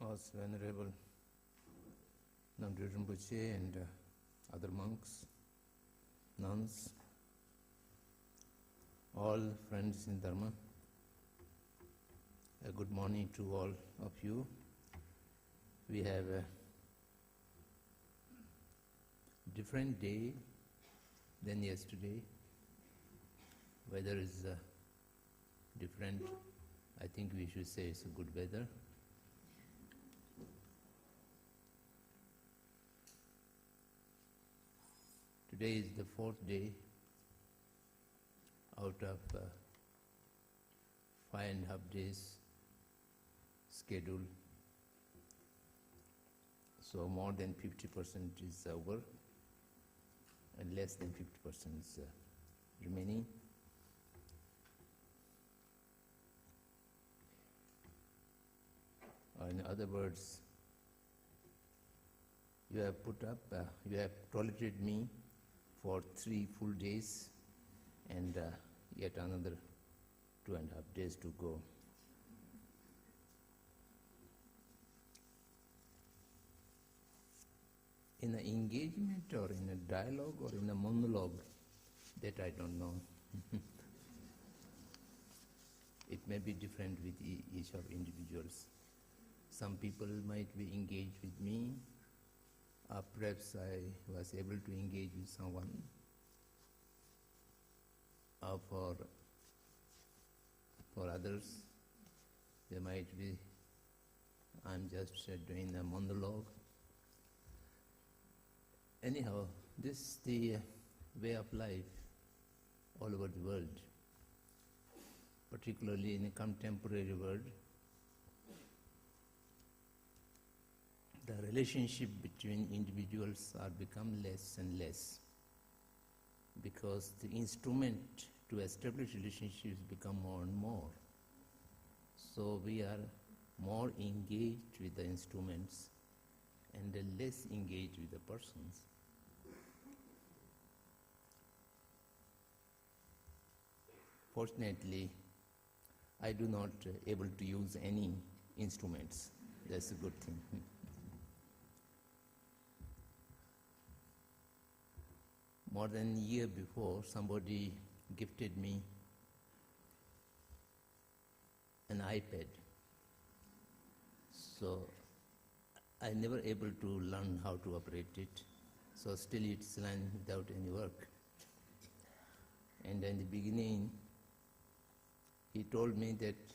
Most Venerable Samdhong Rinpoche and other monks, nuns, all friends in Dharma, a good morning to all of you. We have a different day than yesterday. Weather is different. I think we should say it's a good weather. Today is the fourth day out of 5.5 days schedule. So more than 50% is over and less than 50% is remaining. In other words, you have put up, you have tolerated me for 3 full days and yet another 2.5 days to go. In an engagement or in a dialogue or in a monologue, that I don't know. It may be different with each of individuals. Some people might be engaged with me. Perhaps I was able to engage with someone. For others, there might be, I'm just doing a monologue. Anyhow, this is the way of life all over the world, particularly in a contemporary world. The relationship between individuals are become less and less because the instrument to establish relationships become more and more. So we are more engaged with the instruments and less engaged with the persons. Fortunately, I do not able to use any instruments. That's a good thing. More than a year before, somebody gifted me an iPad. So I never able to learn how to operate it. So still it's lying without any work. And in the beginning, he told me that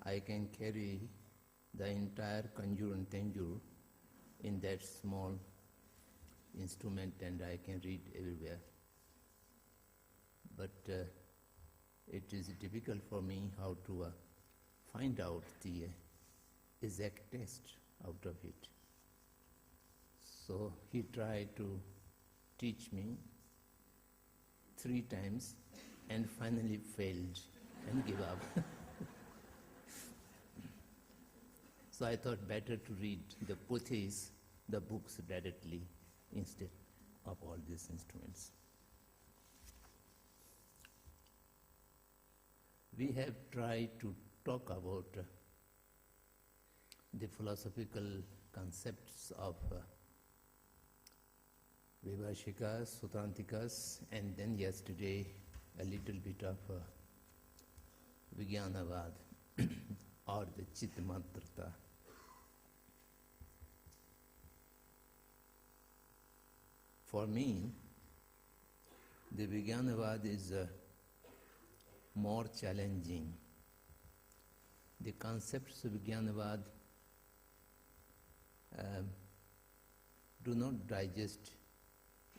I can carry the entire Kanjur and Tenjur in that small instrument and I can read everywhere. But it is difficult for me how to find out the exact test out of it. So he tried to teach me 3 times and finally failed and gave up. So I thought better to read the Pothis, the books directly, instead of all these instruments. We have tried to talk about the philosophical concepts of Vibhashikas, Sutrantikas, and then yesterday a little bit of Vijnanavad or the Chitmatrata. For me, the Vijnanavad is more challenging. The concepts of Vijnanavad do not digest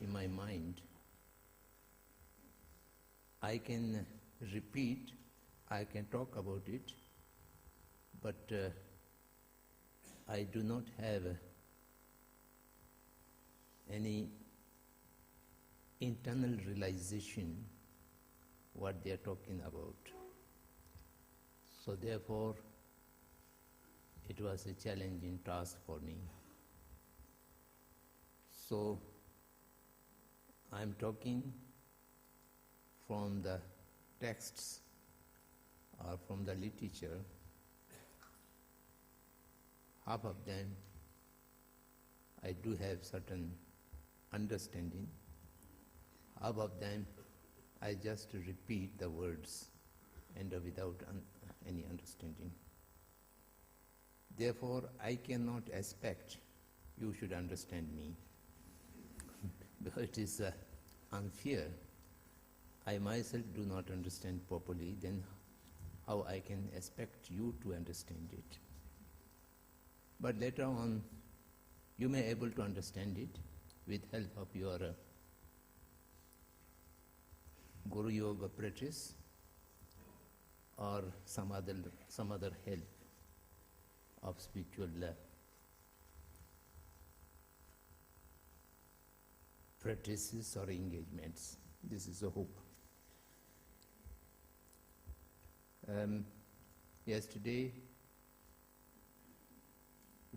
in my mind. I can repeat, I can talk about it, but I do not have any internal realization what they are talking about. So therefore, it was a challenging task for me. So I am talking from the texts or from the literature half of them I do have certain understanding, half of them I just repeat the words and without any understanding. Therefore, I cannot expect you should understand me because it is unfair. I myself do not understand properly, then how I can expect you to understand it. But later on, you may be able to understand it with help of your Guru Yoga practice or some other help of spiritual practices or engagements. This is a hope. Yesterday,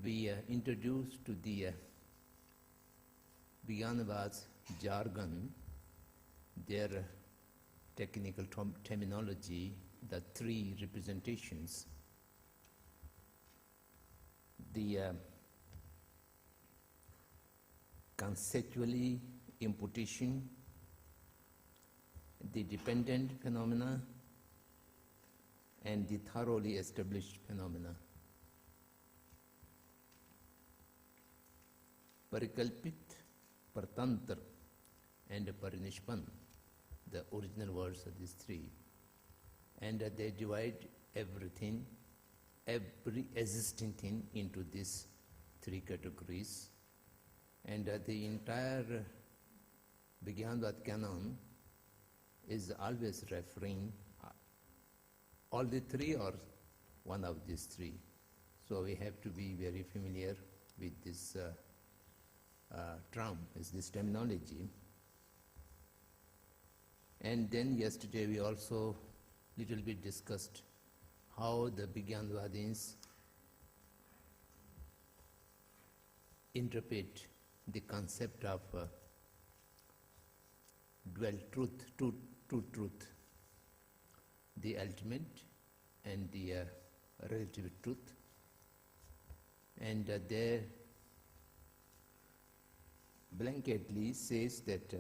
we introduced to the Vijnanavad's jargon, their technical terminology, the three representations. The conceptually imputation, the dependent phenomena, and the thoroughly established phenomena. Parikalpit, Partantra, and Parinishpan, the original words of these three. And they divide everything, every existing thing into these three categories. And the entire Vijnanavad canon is always referring all the three or one of these three. So we have to be very familiar with this term, this terminology. And then yesterday we also little bit discussed how the Vijnanavadins interpret the concept of dual truth, two truth, the ultimate and the relative truth. And they blanketly says that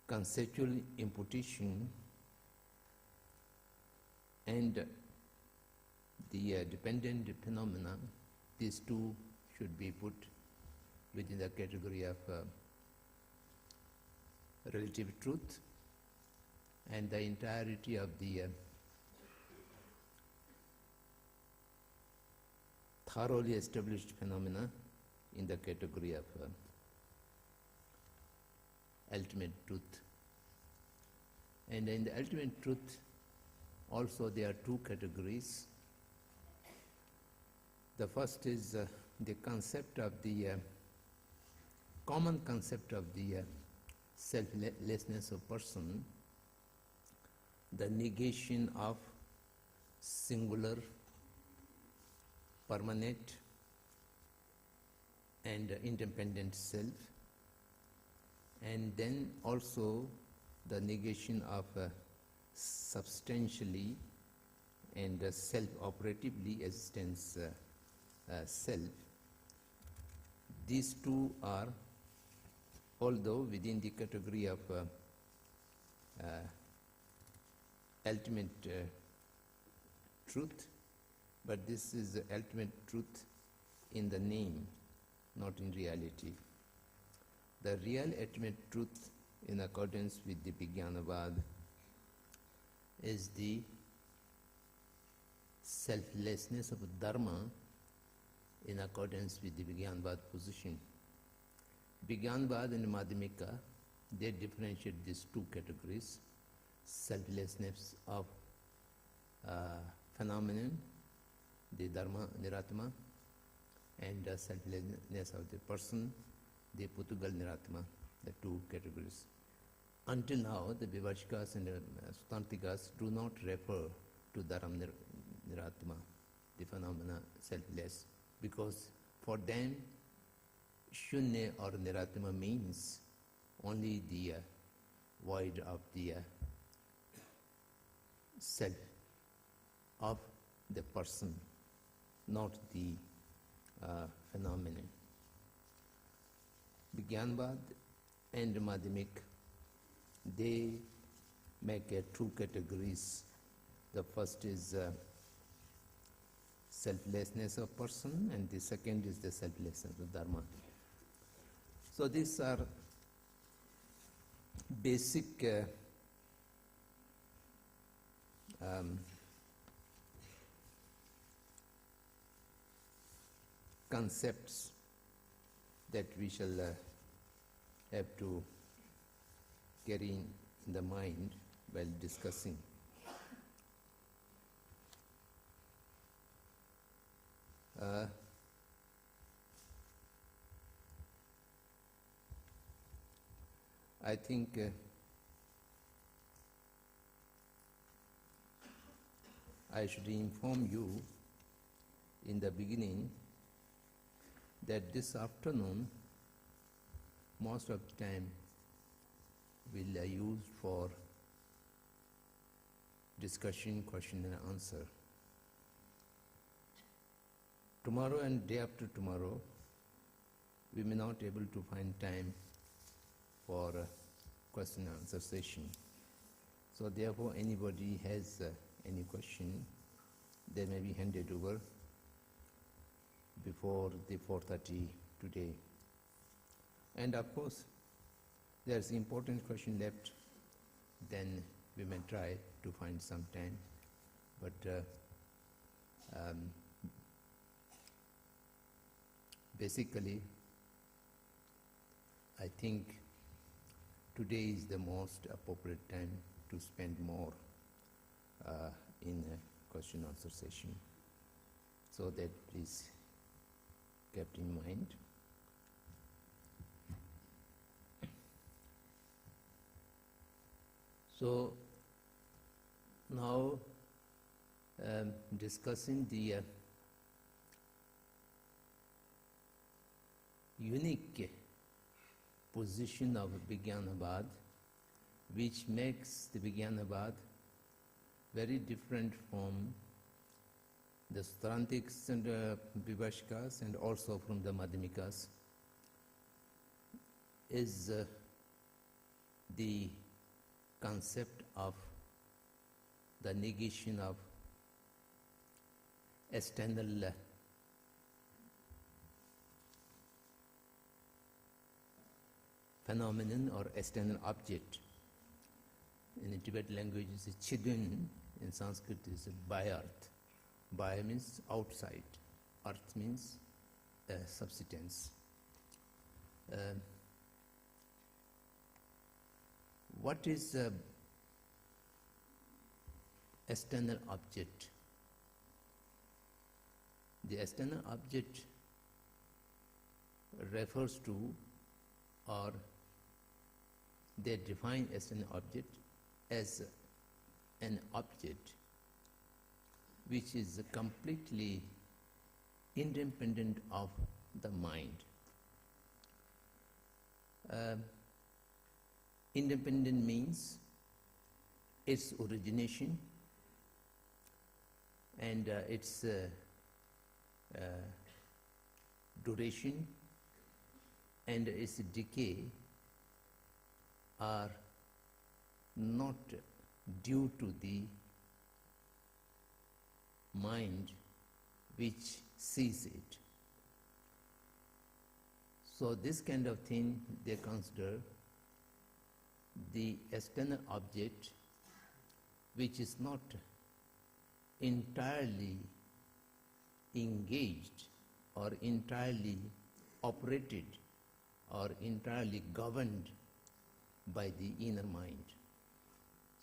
conceptual imputation and the dependent phenomena, these two should be put within the category of relative truth, and the entirety of the thoroughly established phenomena in the category of ultimate truth. And in the ultimate truth also there are two categories. The first is the concept of the common concept of the selflessness of person, the negation of singular, permanent and independent self, and then also the negation of substantially and self-operatively existence self. These two are, although within the category of ultimate truth, but this is the ultimate truth in the name, not in reality. The real ultimate truth in accordance with the Vijnanavad is the selflessness of Dharma in accordance with the Vijnanavad position. Vijnanavad and Madhyamika, they differentiate these two categories: selflessness of phenomenon, the Dharma, Niratma, and selflessness of the person, the Putugal Niratma, the two categories. Until now, the Vivashikas and Sutantikas do not refer to Dharma Niratma, the phenomena selfless, because for them, Shunya or Niratma means only the void of the self, of the person, not the phenomenon. Vigyanvad and Madhyamik, they make two categories. The first is selflessness of person, and the second is the selflessness of Dharma. So these are basic concepts that we shall have to carry in the mind while discussing. I think I should inform you in the beginning that this afternoon, most of the time will I use for discussion, question and answer. Tomorrow and day after tomorrow, we may not able to find time for a question and answer session. So therefore, anybody has any question, they may be handed over before the 4:30 today. And of course, there's important question left, then we may try to find some time. But basically, I think today is the most appropriate time to spend more in a question answer session. So that is kept in mind. So now discussing the unique position of Vigyanavad, which makes the Vigyanavad very different from the Strantiks and Vivashikas and also from the Madhyamikas, is the concept of the negation of external phenomenon or external object. In the Tibetan language it is Chidun, in Sanskrit it is Bayarth. Baya means outside, Arth means subsistence. What is external object? The external object refers to, or they define external object as an object which is completely independent of the mind. Independent means its origination and its duration and its decay are not due to the mind which sees it. So this kind of thing they consider the external object which is not entirely engaged or entirely operated or entirely governed by the inner mind.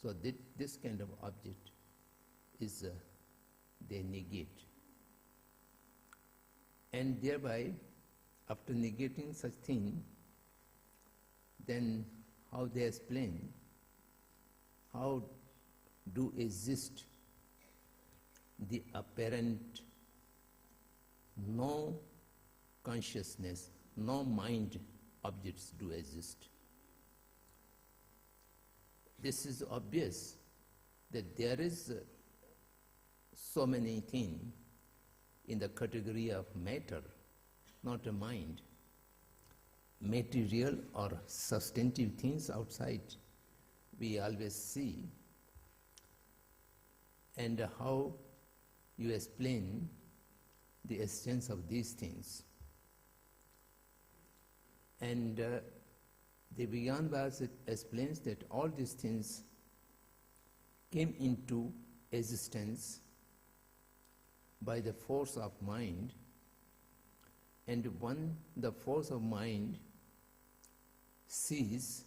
So this kind of object is they negate. And thereby, after negating such thing, then how they explain how do exist the apparent no consciousness, no mind objects do exist. This is obvious that there is so many things in the category of matter, not a mind. Material or substantive things outside we always see, and how you explain the essence of these things. And the Vijnanabhas explains that all these things came into existence by the force of mind, and when the force of mind sees,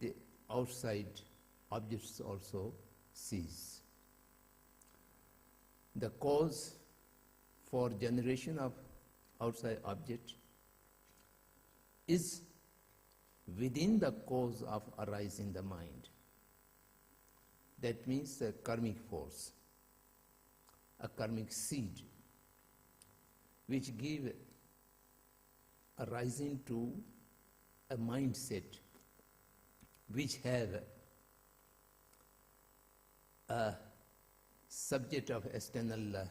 the outside objects also cease. The cause for generation of outside object is within the cause of arising the mind. That means a karmic force, a karmic seed, which give a rising to a mindset which have a subject of external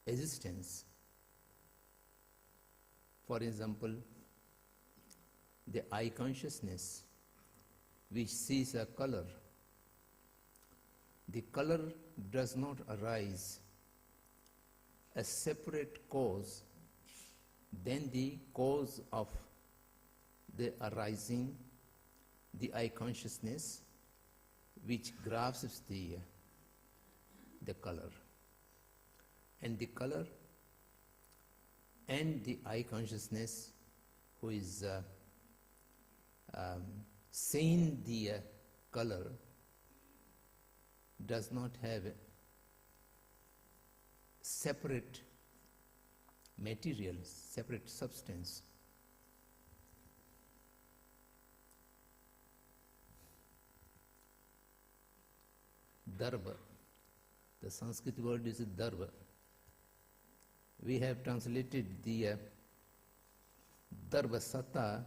existence. For example, the eye consciousness, which sees a color. The color does not arise a separate cause than the cause of the arising, the eye consciousness, which grasps the color. And the color and the eye consciousness, who is seeing the color, does not have a separate material, separate substance. Darva, the Sanskrit word is darva. We have translated the darva satta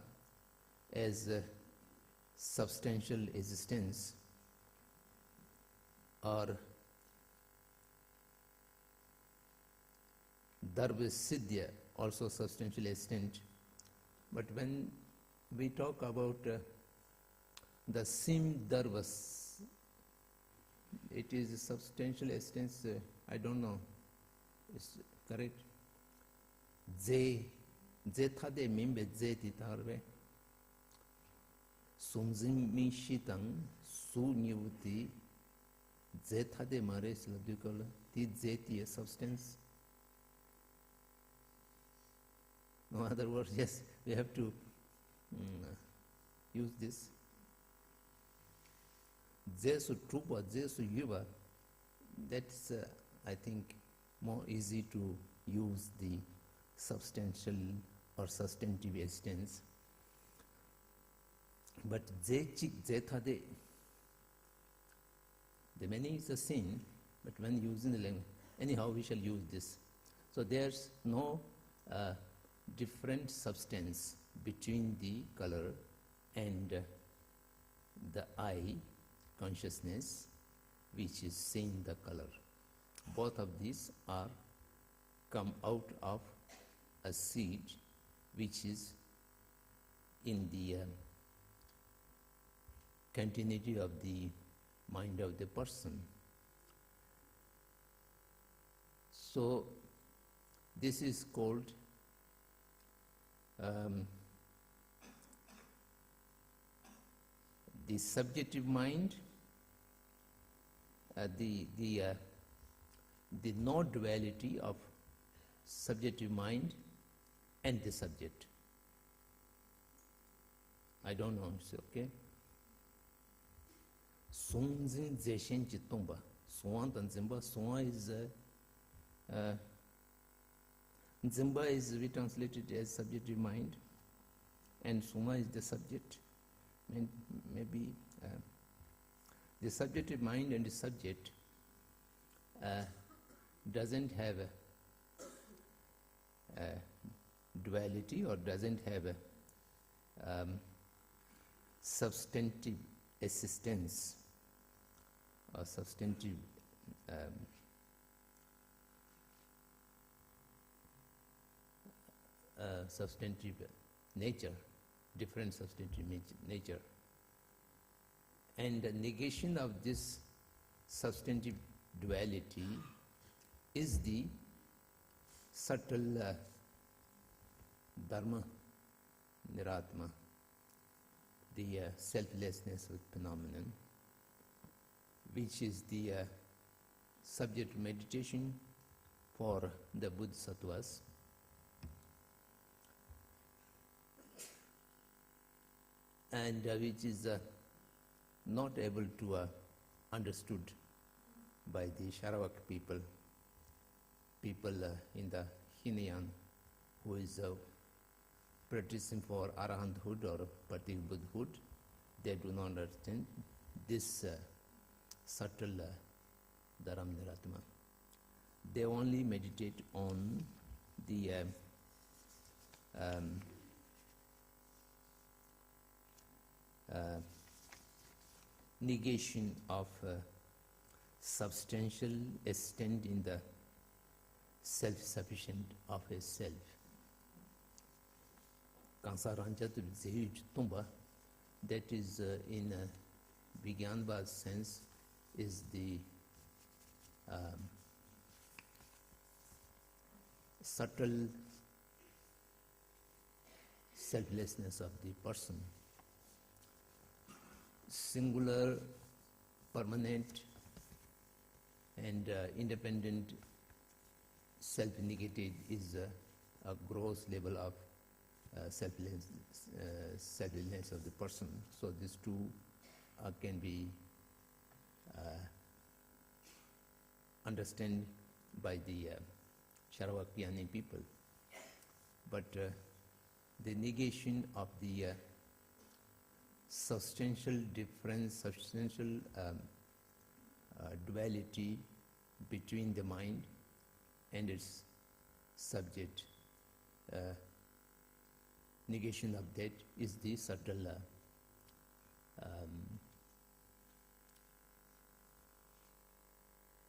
as substantial existence, or darva siddhya, also substantial existence. But when we talk about the sim darvas, it is a substantial existence, I don't know, is correct? Ze thade mimbe ze titarve, sumzim mi shitang su nivuti, ze thade mares ladukala, ti zeti a substance. No other words, yes, we have to use this. Zesu trupa, zesu yuva, that's, I think, more easy to use the substantial or substantive existence. But ze chik zethade, the meaning is the same, but when using the language, anyhow we shall use this. So there's no different substance between the color and the eye consciousness, which is seeing the color. Both of these are come out of a seed which is in the continuity of the mind of the person. So this is called the subjective mind, the no-duality of subjective mind and the subject. I don't know, it's okay. Sunzin zeshen chitumba. Suan tan zimba. Suan is Zimba is we translated as subjective mind, and Suma is the subject. Maybe the subjective mind and the subject doesn't have a duality, or doesn't have a substantive existence or substantive substantive nature, different substantive nature. And the negation of this substantive duality is the subtle dharma, niratma, the selflessness of phenomenon, which is the subject of meditation for the Bodhisattvas. And which is not able to understood by the Saravak people in the Hinayan who is practicing for Arahanthood or Patik Buddhahood. They do not understand this subtle Dharam Niratma. They only meditate on the negation of substantial extent in the self-sufficient of a self. Kansa Ranjat Zehij Tumba, that is in Vigyanba's sense, is the subtle selflessness of the person. Singular, permanent, and independent self-negated is a gross level of selflessness of the person. So these two can be understood by the Saravakyani people. But the negation of the substantial difference, substantial duality between the mind and its subject, negation of that is the subtle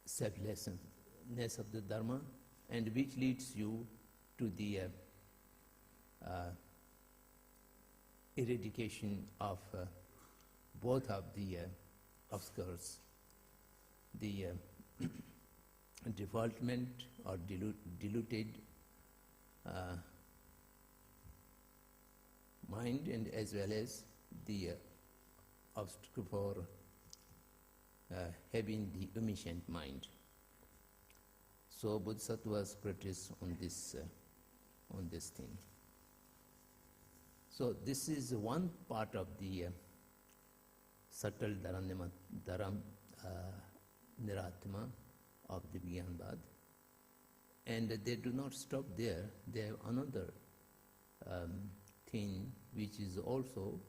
selflessness of the Dharma, and which leads you to the eradication of both of the obscures, the defaultment or diluted mind, and as well as the obstacle for having the omniscient mind. So Bodhisattvas practice on this thing. So this is one part of the subtle dharam niratma of the Vigyanbad. And they do not stop there. They have another thing which is also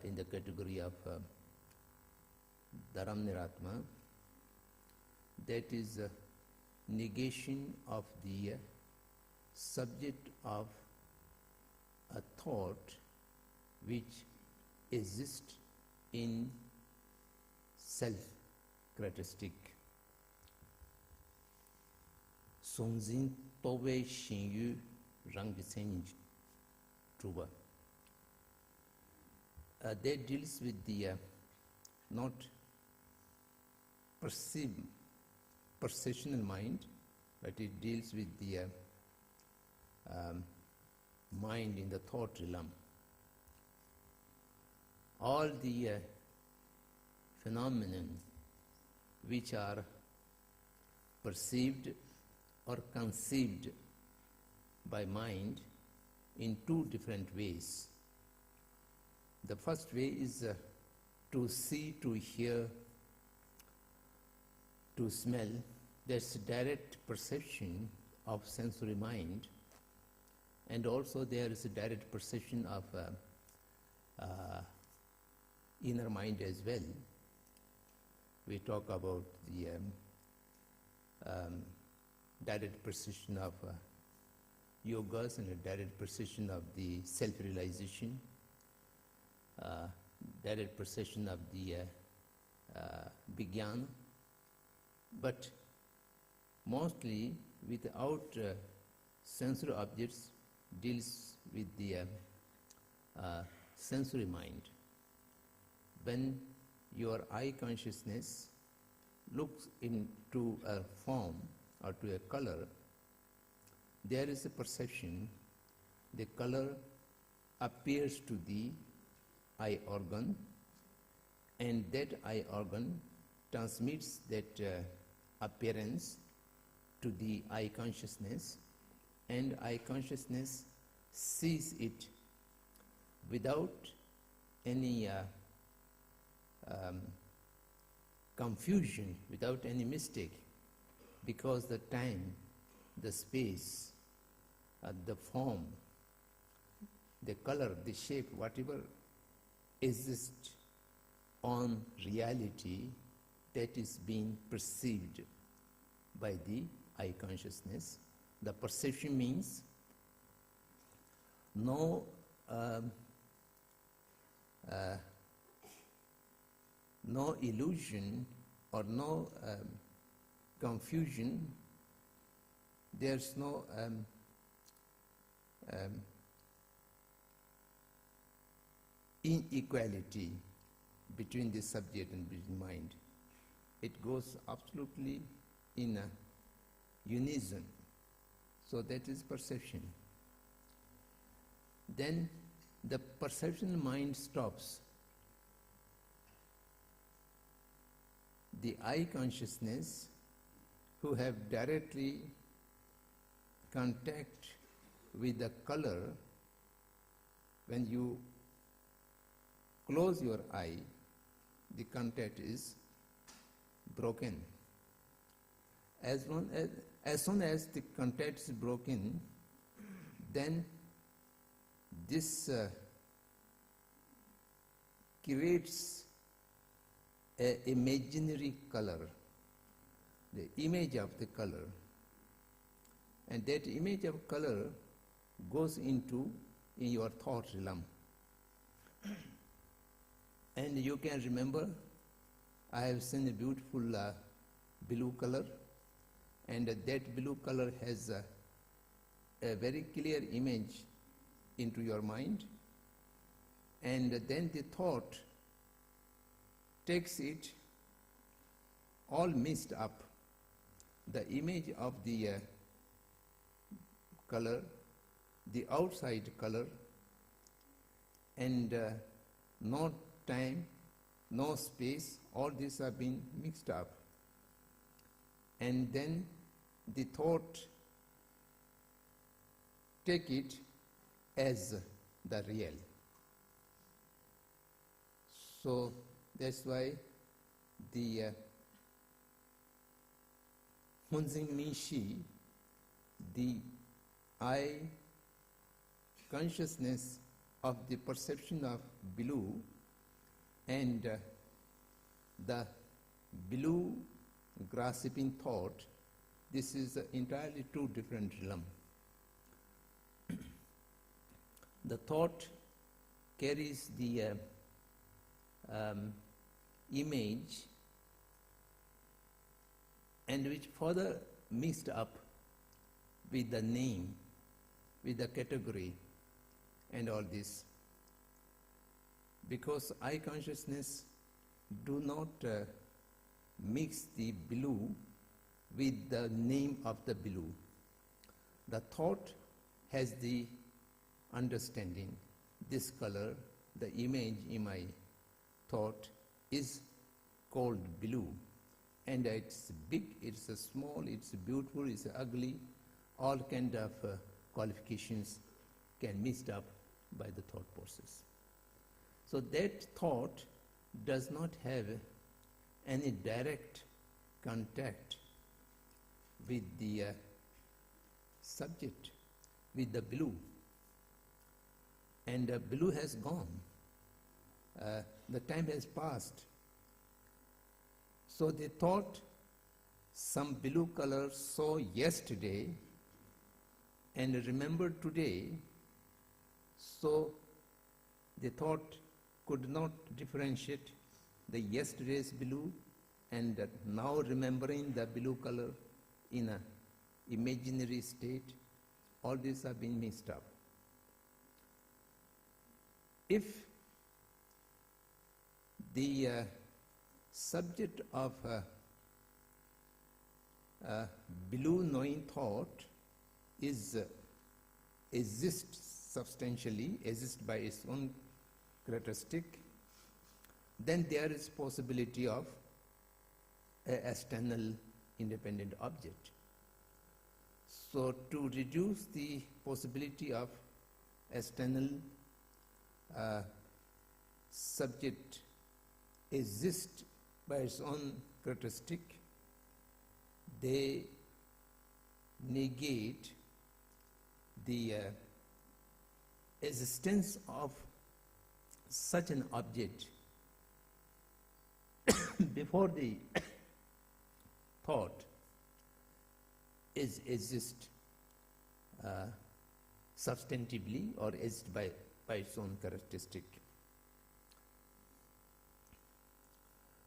in the category of dharam niratma, that is negation of the subject of a thought which exists in self-characteristic. Songzin towe shinyu rangisen truba. That deals with the not perceptional mind, but it deals with the mind in the thought realm. All the phenomena which are perceived or conceived by mind in two different ways. The first way is to see, to hear, to smell. That's direct perception of sensory mind. And also there is a direct perception of inner mind as well. We talk about the direct perception of yogas and a direct perception of the self-realization, direct perception of the Vijnana, but mostly without sensory objects, deals with the sensory mind. When your eye consciousness looks into a form or to a color, there is a perception. The color appears to the eye organ, and that eye organ transmits that appearance to the eye consciousness, and eye consciousness sees it without any confusion, without any mistake, because the time, the space, the form, the color, the shape, whatever exists on reality, that is being perceived by the eye consciousness. The perception means no no illusion or no confusion. There's no inequality between the subject and between mind. It goes absolutely in a unison. So that is perception. Then the perception mind stops. The eye consciousness, who have directly contact with the color, when you close your eye, the contact is broken. As soon as the contact is broken, then this creates an imaginary color, the image of the color, and that image of color goes into in your thought realm. And you can remember, I have seen a beautiful blue color, and that blue color has a very clear image into your mind, and then the thought takes it all mixed up. The image of the color, the outside color, and no time, no space, all these have been mixed up. And then the thought take it as the real. So that's why the Hunzing Nishi, the eye consciousness of the perception of blue, and the blue grasping thought, this is entirely two different realms. The thought carries the image, and which further mixed up with the name, with the category, and all this. Because eye consciousness do not mix the blue with the name of the blue. The thought has the understanding, this color, the image in my thought is called blue, and it's big, it's small, it's beautiful, it's ugly, all kind of qualifications can mixed up by the thought process. So that thought does not have any direct contact with the subject, with the blue. And blue has gone. The time has passed. So they thought some blue color saw yesterday and remembered today, so they thought could not differentiate the yesterday's blue and now remembering the blue color in an imaginary state. All these have been mixed up. if the subject of below knowing thought exists substantially, exists by its own characteristic, then there is possibility of an external independent object. So to reduce the possibility of external subject exist by its own characteristic, they negate the existence of such an object before the thought exists substantively or exists by its own characteristic.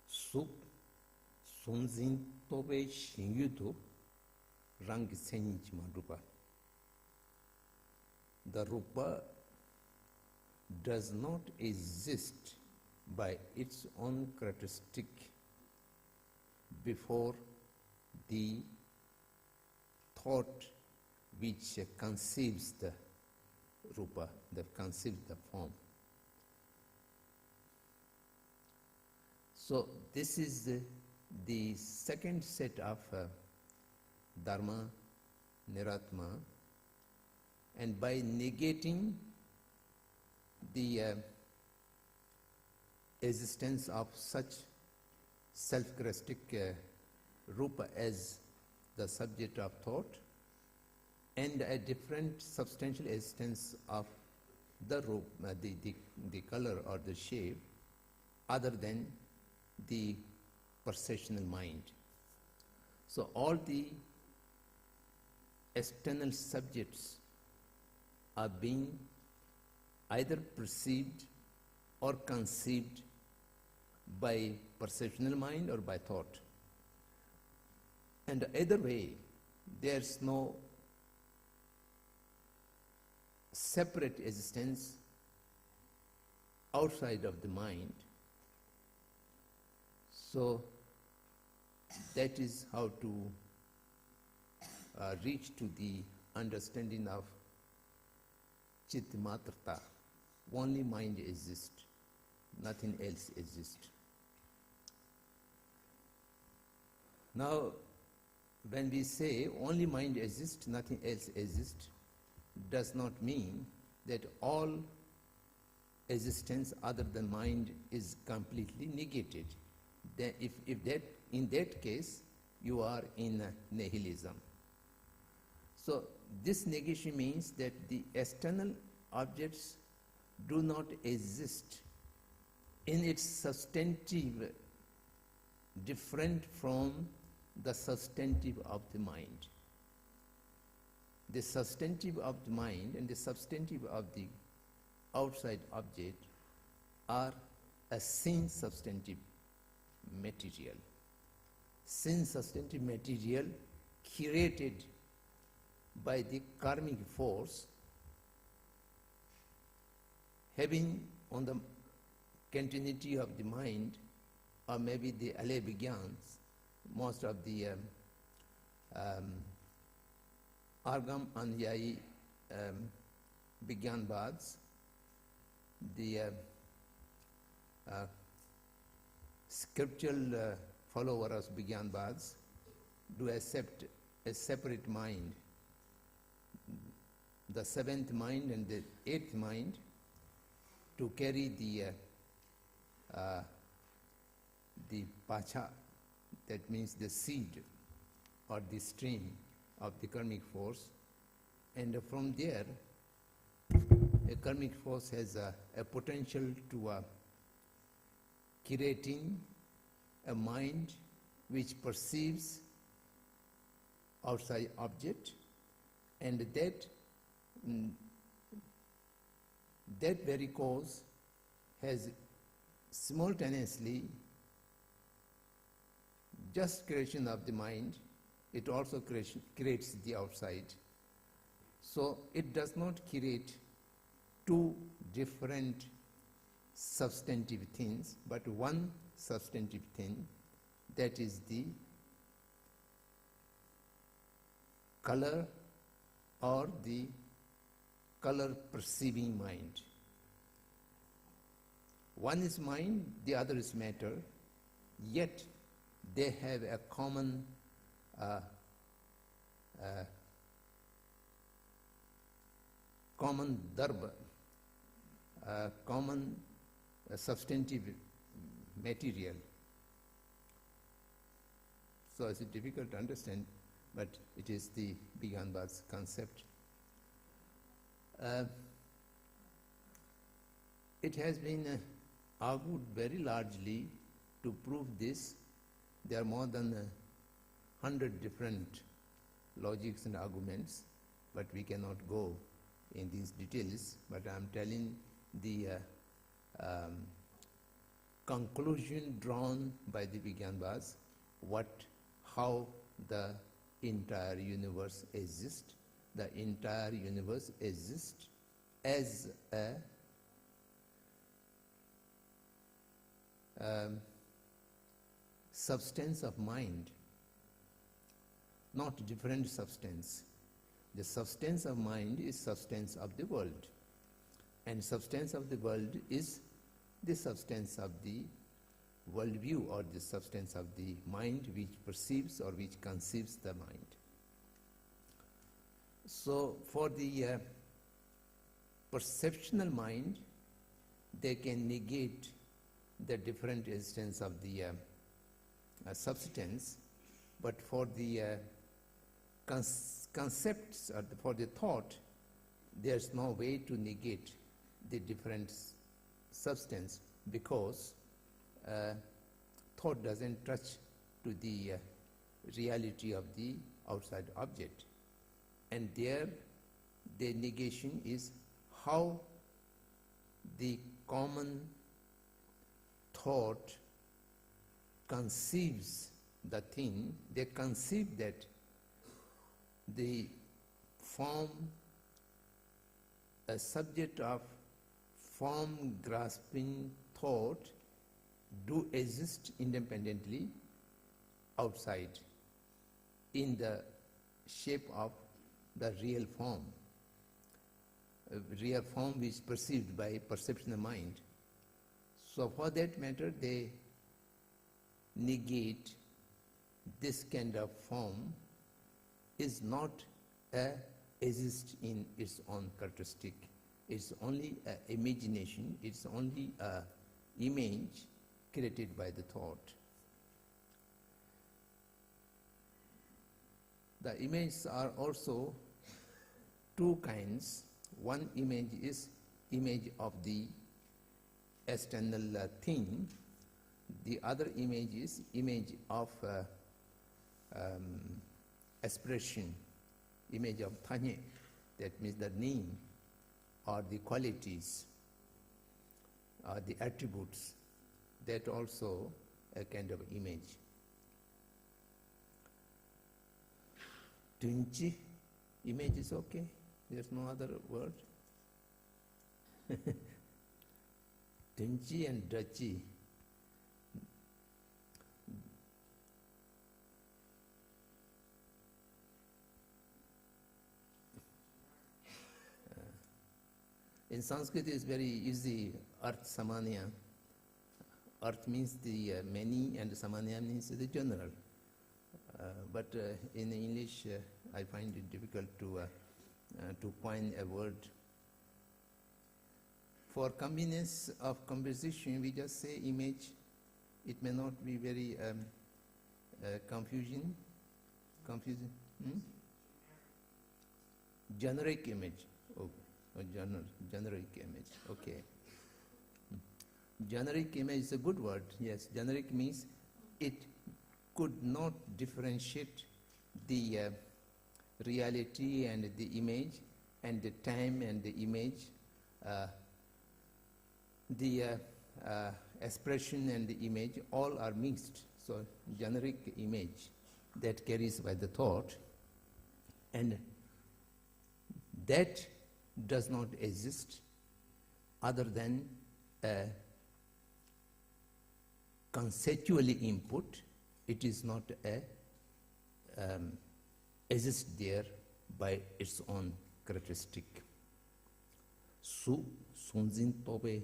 Sup sunzin tobe shinyuto rang senj rupa. The rupa does not exist by its own characteristic before the thought which conceives the rupa, that conceives the form. So this is the second set of dharma, niratma, and by negating the existence of such self-characteristic rupa as the subject of thought, and a different substantial existence of the rupa, the color or the shape, other than the perceptual mind. So all the external subjects are being either perceived or conceived by perceptual mind or by thought. And either way, there's no separate existence outside of the mind. So that is how to reach to the understanding of Chitmatrata. Only mind exists, nothing else exists. Now, when we say only mind exists, nothing else exists, does not mean that all existence other than mind is completely negated. Then if that, in that case, you are in nihilism. So this negation means that the external objects do not exist in its substantive different from the substantive of the mind. The substantive of the mind and the substantive of the outside object are a sin substantive material. Sin substantive material created by the karmic force, having on the continuity of the mind, or maybe the alay begins, most of the Argam Anyai Vigyanvads, the scriptural followers of Vigyanvads do accept a separate mind, the seventh mind and the eighth mind, to carry the pacha, that means the seed or the stream of the karmic force, and from there a karmic force has a potential to creating a mind which perceives outside object, and that very cause has simultaneously just creation of the mind, it also creates the outside. So it does not create two different substantive things, but one substantive thing, that is the color or the color perceiving mind. One is mind, the other is matter, yet they have a common common dharma, common substantive material. So it's difficult to understand, but it is the Biganba's concept. It has been argued very largely to prove this. There are more than 100 different logics and arguments, but we cannot go in these details. But I'm telling the conclusion drawn by the Biganbas, how the entire universe exists. The entire universe exists as a substance of mind, not different substance. The substance of mind is substance of the world, and substance of the world is the substance of the worldview, or the substance of the mind which perceives or which conceives the mind. So for the perceptual mind, they can negate the different existence of the substance, but for the concepts or for the thought, there's no way to negate the different substance, because thought doesn't touch to the reality of the outside object. And there the negation is how the common thought conceives the thing. They conceive that the form, a subject of form grasping thought, do exist independently outside in the shape of the real form, a real form which is perceived by perceptional mind. So for that matter, they negate this kind of form is not exist in its own characteristic. It's only imagination, it's only image created by the thought. The images are also two kinds. One image is image of the external thing. The other image is image of expression, image of thanye, that means the name or the qualities or the attributes. That also a kind of image. Tunchi, image is okay. There's no other word. Tunchi and dachi. In Sanskrit, it's very easy. Arth samanya. Arth means the many, and samanya means the general. But in English, I find it difficult to coin a word. For convenience of conversation, we just say image. It may not be very confusing. Generic image. Oh, generic image. Okay. Generic image is a good word. Yes, generic means it could not differentiate the reality and the image, and the time and the image, the expression and the image, all are mixed. So generic image that carries by the thought, and that does not exist other than conceptually input, it is not a exists there by its own characteristic. Su sunzin tobe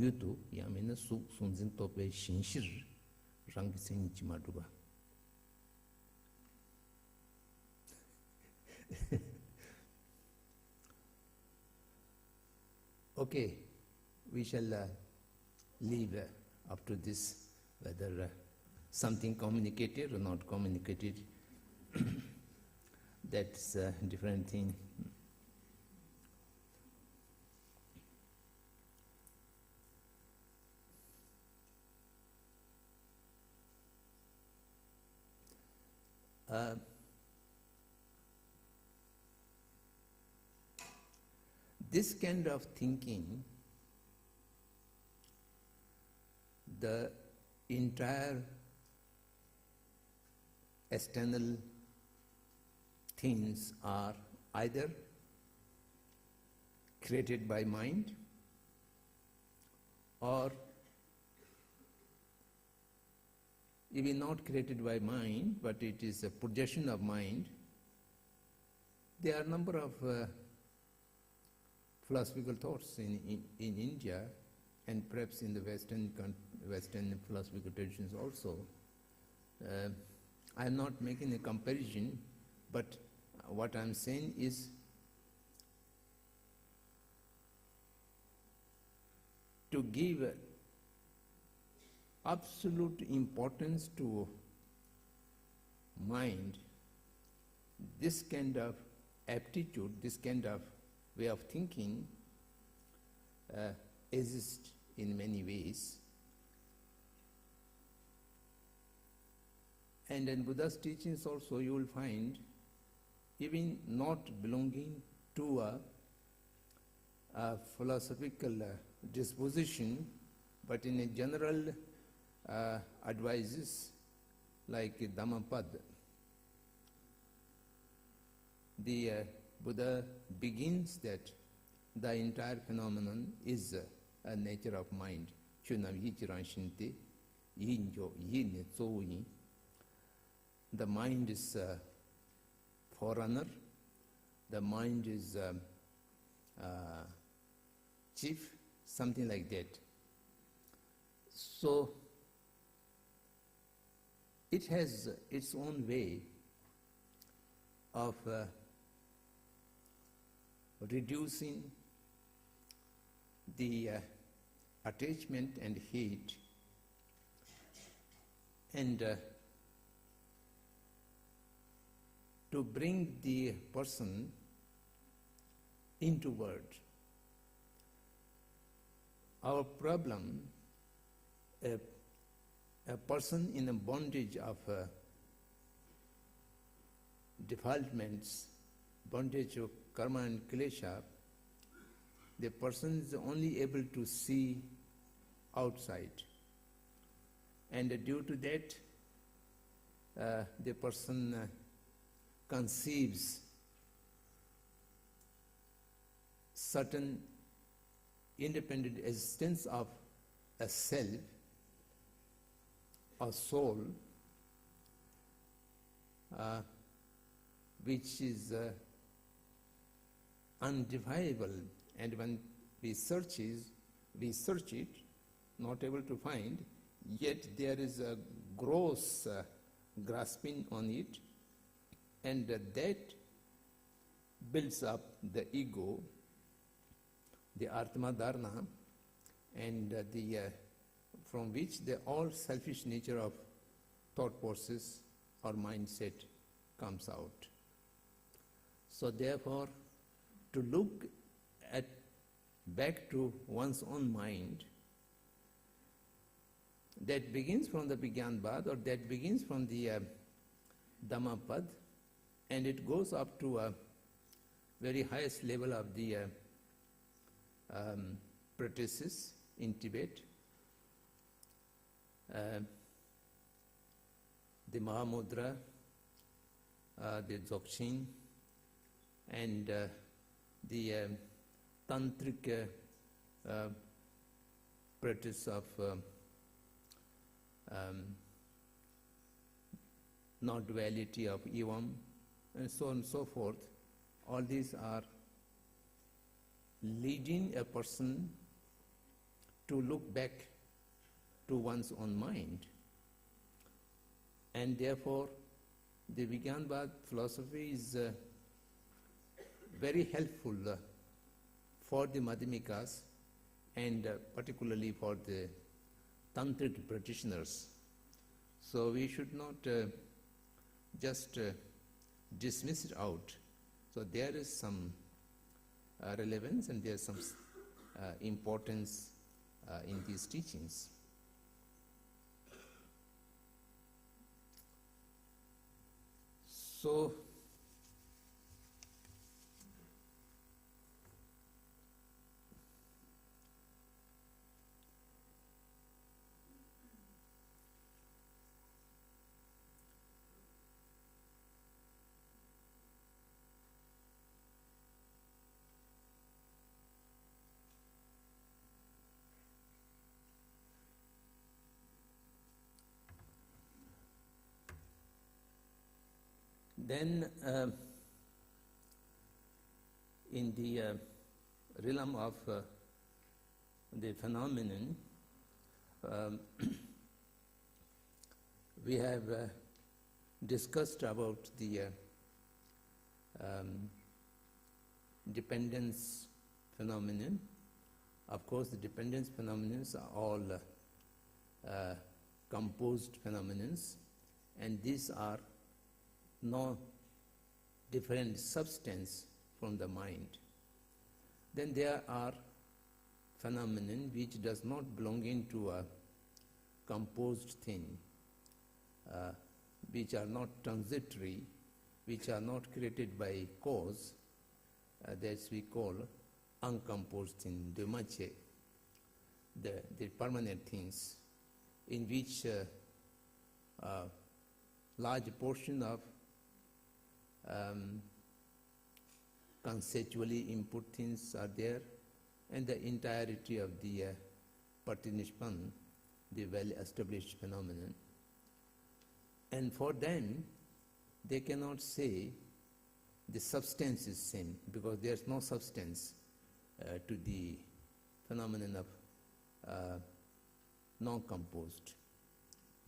yudu yamena su sunzin tobe shinshir rangi senji maduba. Okay, we shall leave up to this, whether something communicated or not communicated. That's a different thing. This kind of thinking, the entire external things are either created by mind or even not created by mind, but it is a projection of mind. There are a number of philosophical thoughts in India and perhaps in the Western philosophical traditions also. I am not making a comparison, but what I am saying is to give absolute importance to mind, this kind of aptitude, this kind of way of thinking exists in many ways. And in Buddha's teachings also you will find, even not belonging to a philosophical disposition, but in a general advices like Dhammapad, the Buddha begins that the entire phenomenon is a nature of mind. The mind is a forerunner, the mind is chief, something like that. So it has its own way of reducing the attachment and hate, and to bring the person into word. Our problem, a person in a bondage of defilements, bondage of karma and klesha, the person is only able to see outside. And due to that, the person conceives certain independent existence of a self, a soul, which is undefinable, and when we search it, not able to find, yet there is a gross grasping on it, and that builds up the ego, the Atma Dharana, and from which the all selfish nature of thought process or mindset comes out. So therefore, to look back to one's own mind, that begins from the Vigyanpad, or that begins from the Dhammapad, and it goes up to a very highest level of the practices in Tibet. The Mahamudra, the Dzogchen, and the tantric practice of non-duality of evam, and so on and so forth. All these are leading a person to look back to one's own mind. And therefore, the Vijnanabad philosophy is very helpful for the Madhyamikas and particularly for the tantric practitioners. So we should not just dismiss it out. So there is some relevance and there is some importance in these teachings. So then in the realm of the phenomenon, we have discussed about the dependence phenomenon. Of course, the dependence phenomena are all composed phenomena, and these are no different substance from the mind. Then there are phenomena which does not belong into a composed thing, which are not transitory, which are not created by cause, that we call uncomposed thing, demache, the permanent things, in which large portion of conceptually input things are there, and the entirety of the Patinishpan, the well-established phenomenon. And for them, they cannot say the substance is same, because there is no substance to the phenomenon of non-composed,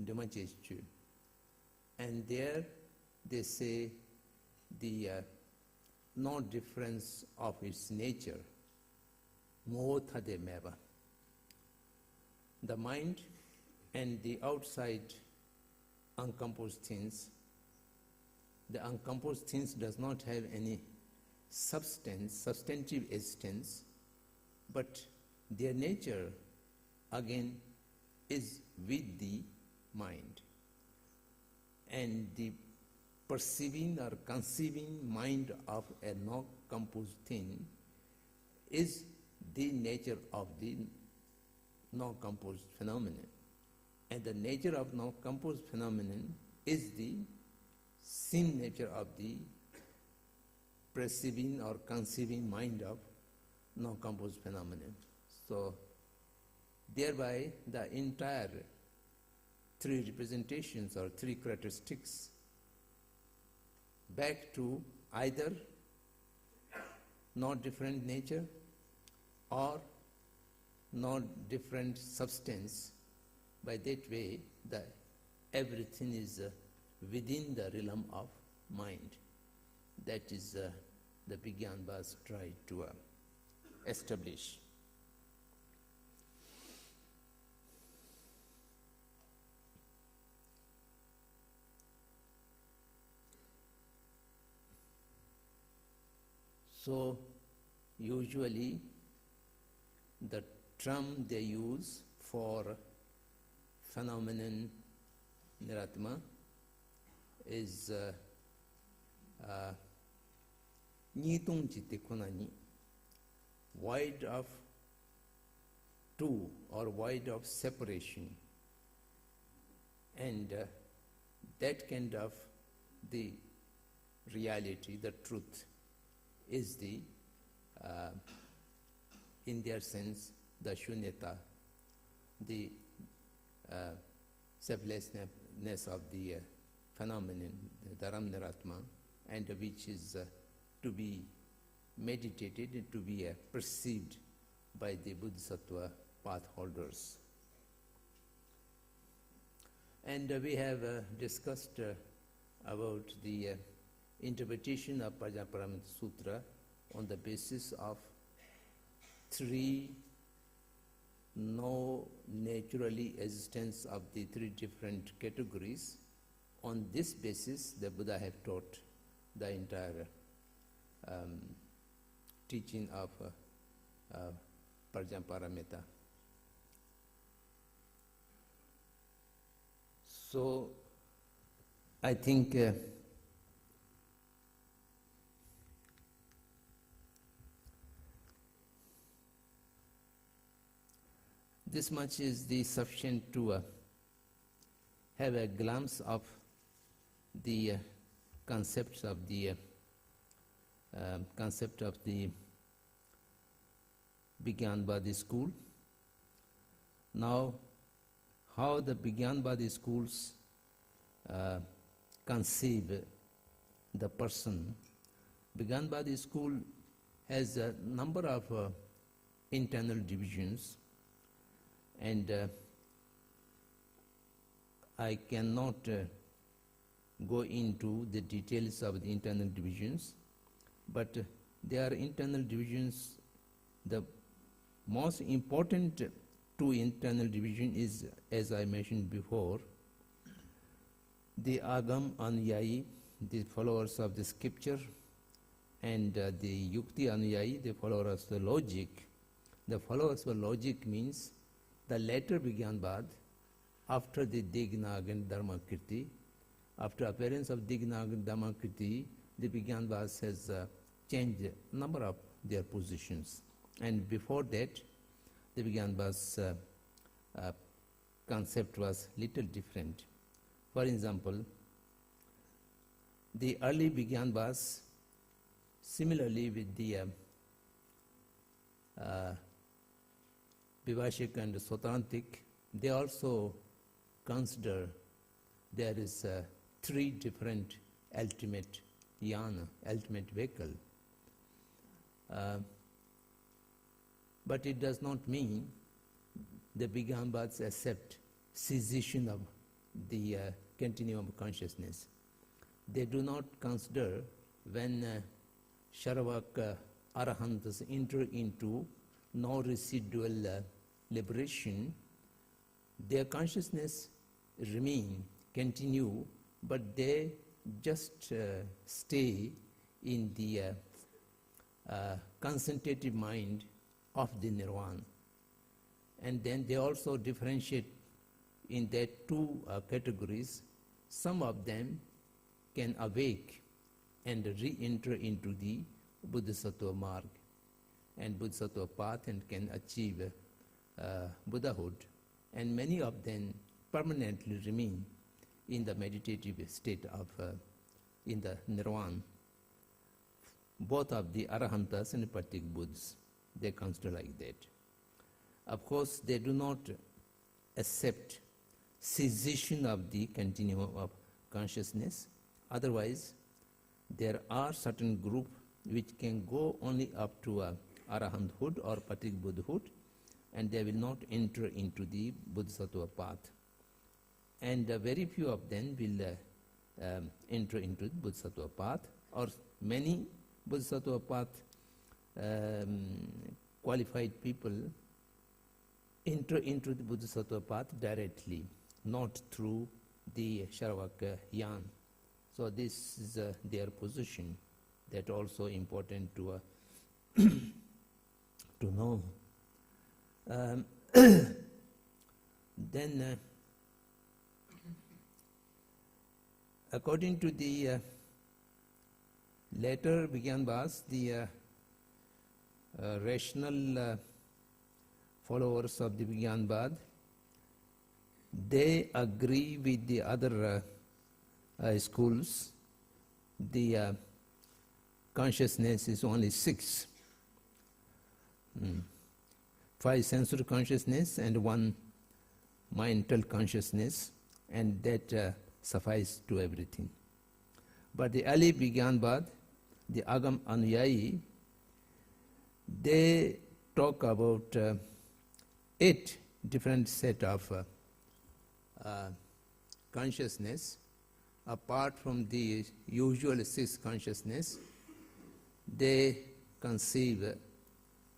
demachechu. And there they say the non-difference of its nature, mothademeva. The mind and the outside uncomposed things, the uncomposed things does not have any substance, substantive existence, but their nature again is with the mind. And the perceiving or conceiving mind of a non-composed thing is the nature of the non-composed phenomenon. And the nature of non-composed phenomenon is the same nature of the perceiving or conceiving mind of non-composed phenomenon. So thereby the entire three representations or three characteristics back to either not different nature or not different substance. By that way, everything is within the realm of mind. That is the Vijnanabhas try to establish. So usually the term they use for phenomenon niratma is nitung chitte kunani, void of two or void of separation, and that kind of the reality, the truth, is the, in their sense, the shunyata, the selflessness of the phenomenon, the Dharam Niratma, and which is to be meditated and to be perceived by the Bodhisattva path holders. And we have discussed about the interpretation of Prajnaparamita Sutra on the basis of three no naturally existence of the three different categories. On this basis, the Buddha have taught the entire teaching of Prajnaparamita. So, I think this much is the sufficient to have a glimpse of the concepts of the Vijnanavadi school. Now, how the Vijnanavadi schools conceive the person. Vijnanavadi school has a number of internal divisions, and I cannot go into the details of the internal divisions, but there are internal divisions. The most important two internal division is, as I mentioned before, the Agam Anuyayi, the followers of the scripture, and the Yukti Anuyayi, the followers of the logic. The followers of logic means the later Vijnanavad, after the Dignagan Dharmakirti, after appearance of Dignagan Dharmakirti, the Vijnanavad has changed a number of their positions. And before that, the Vijnanavad's concept was little different. For example, the early Vijnanavads, similarly with the Vivashik and Sotrantik, they also consider there is three different ultimate yana, ultimate vehicle. But it does not mean the Vijnanavads accept cessation of the continuum of consciousness. They do not consider when Sharavaka Arahants enter into no-residual liberation, their consciousness remain, continue, but they just stay in the concentrated mind of the nirvana. And then they also differentiate in that two categories. Some of them can awake and re-enter into the Bodhisattva marg and Bodhisattva path and can achieve Buddhahood. And many of them permanently remain in the meditative state of in the nirvana. Both of the Arahantas and Patik Buddhas, they consider like that. Of course, they do not accept cessation of the continuum of consciousness. Otherwise, there are certain group which can go only up to Arahanthood or Patik Buddhahood, and they will not enter into the Bodhisattva path. And very few of them will enter into the Bodhisattva path, or many Bodhisattva path qualified people enter into the Bodhisattva path directly, not through the Sharavaka Yan. So this is their position. That also important to to know. Then, according to the later Vijnanavads, the rational followers of the Vijnanavad, they agree with the other schools. The consciousness is only 6. 5 sensory consciousness and 1 mental consciousness. and that suffices to everything. But the early Vijnanabad, the Agam Anuyayi, they talk about 8 different set of consciousness, apart from the usual 6 consciousness. They conceive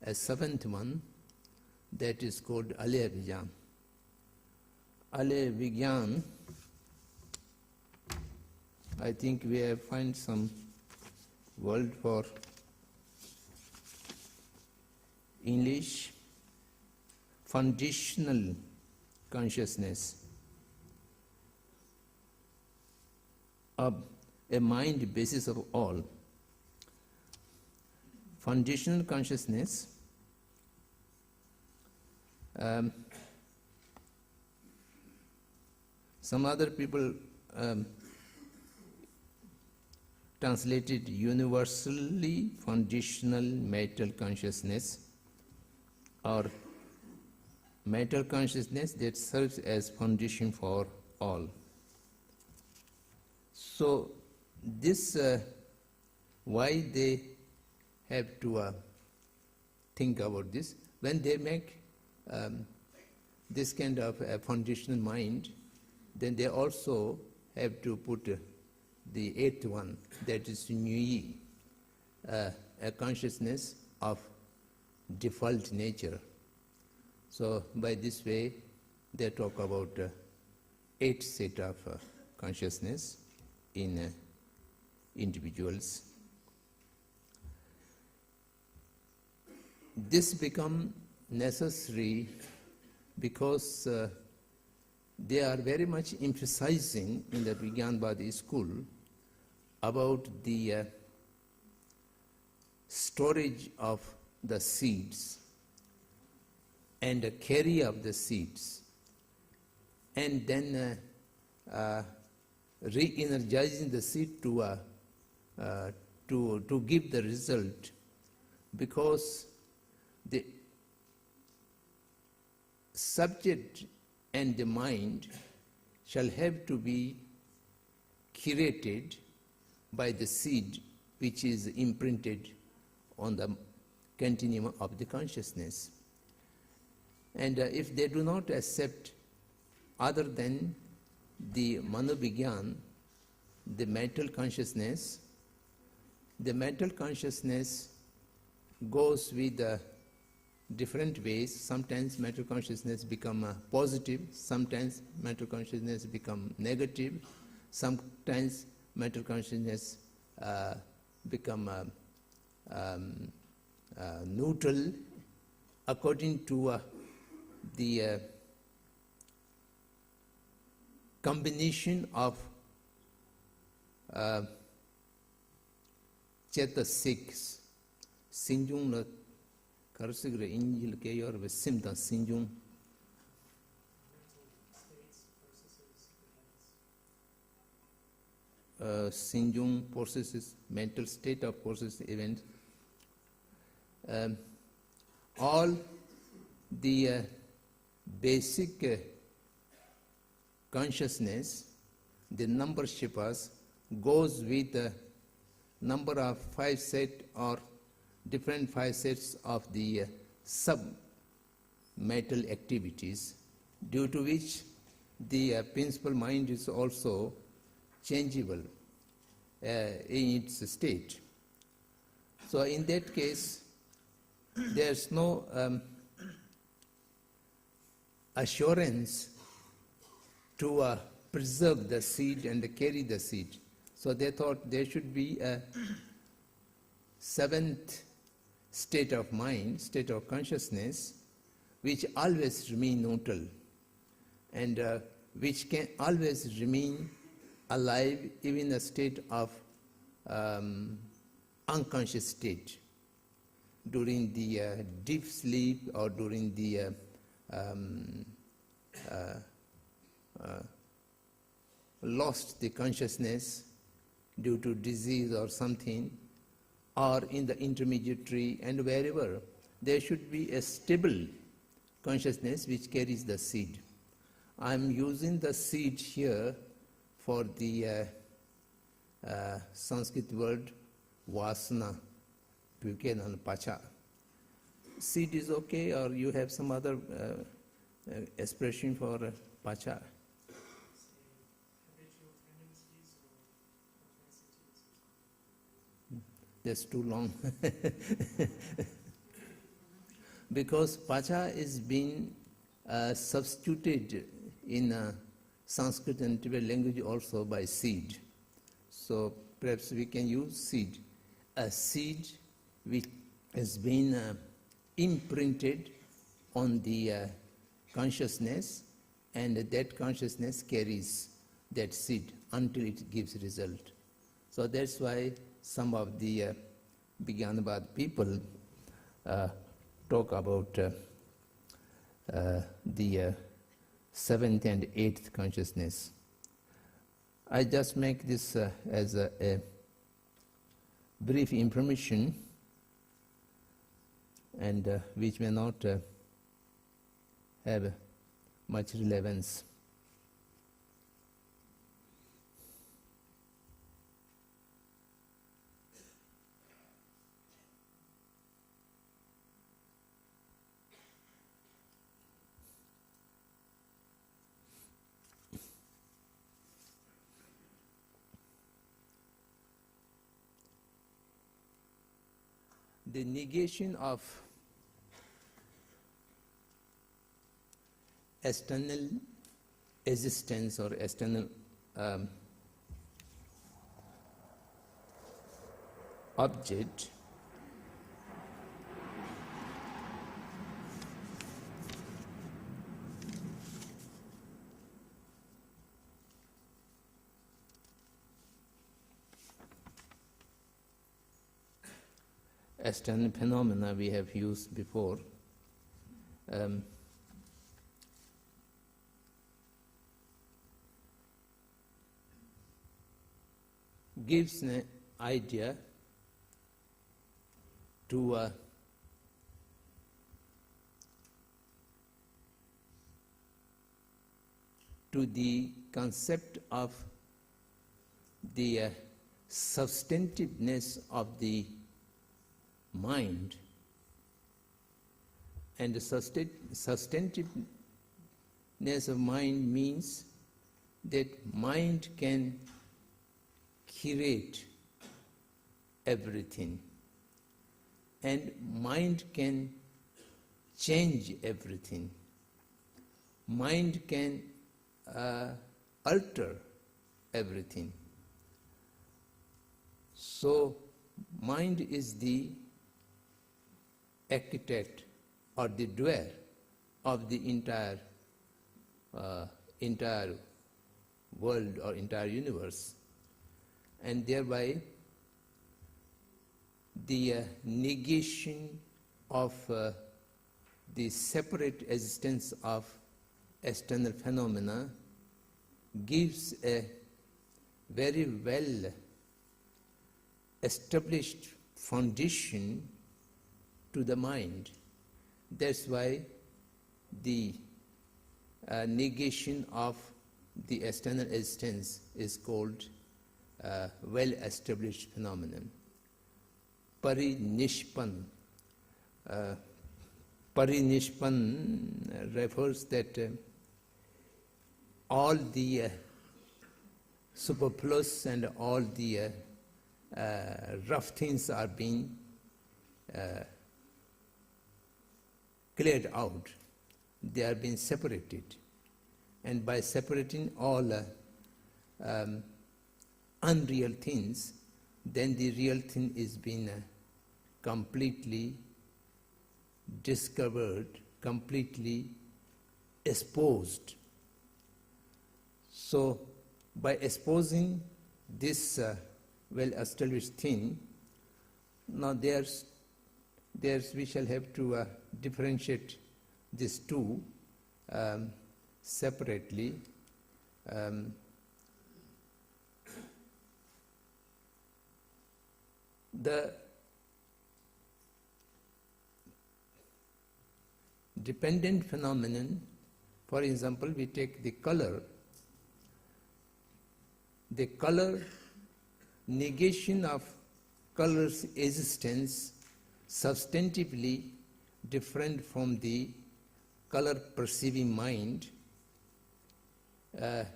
a 7th one that is called Alaya Vijnan. Alaya Vijnan, I think we have find some word for English. Foundational consciousness, a mind basis of all. Foundational consciousness, some other people translated universally foundational mental consciousness, or mental consciousness that serves as foundation for all. So this, why they have to think about this? When they make this kind of a foundational mind, then they also have to put the 8th one, that is Nui, a consciousness of default nature. So by this way, they talk about 8 set of consciousness in individuals. This become necessary because they are very much emphasizing in the Vijnanabad school about the storage of the seeds and the carry of the seeds, and then re-energizing the seed to give the result, because the subject and the mind shall have to be curated by the seed which is imprinted on the continuum of the consciousness. And if they do not accept other than the Manovigyan, the mental consciousness goes with different ways. Sometimes mental consciousness become positive, sometimes mental consciousness become negative, sometimes mental consciousness become neutral, according to the combination of Chetasiks, Sinjung la Karasigra Injil Kayor Simta Sinjung. Sinjung processes, mental state of process events. All the basic consciousness, the number shipas, goes with the number of 5 sets or different 5 sets of the sub-mental activities, due to which the principal mind is also changeable in its state. So in that case, there's no assurance to preserve the seed and carry the seed. So they thought there should be a 7th state of mind, state of consciousness, which always remain neutral and which can always remain alive even in a state of unconscious state, during the deep sleep or during the lost the consciousness due to disease or something, or in the intermediary, and wherever there should be a stable consciousness which carries the seed. I'm using the seed here for the Sanskrit word vasana, puken and pacha. Seed is okay, or you have some other expression for pacha? Habitual tendencies or propensities. That's too long. Because pacha is being substituted in Sanskrit and Tibetan language also by seed. So perhaps we can use seed. A seed which has been imprinted on the consciousness, and that consciousness carries that seed until it gives result. So that's why some of the Vijnanabad people talk about the seventh and eighth consciousness. I just make this as a brief information, and which may not have much relevance. The negation of external existence or external object external phenomena we have used before. Gives an idea to the concept of the substantiveness of the mind, and the substantiveness of mind means that mind can curate everything, and mind can change everything. Mind can alter everything. So mind is the architect or the doer of the entire world or entire universe, and thereby the negation of the separate existence of external phenomena gives a very well established foundation to the mind. That's why the negation of the external existence is called well-established phenomenon. Parinishpan. Parinishpan refers that all the superfluous and all the rough things are being cleared out. They are being separated. And by separating all unreal things, then the real thing is being completely discovered, completely exposed. So, by exposing this well-established thing, now we shall have to differentiate these two separately. The dependent phenomenon For example, we take the color. The color, negation of color's existence substantively different from the color perceiving mind. The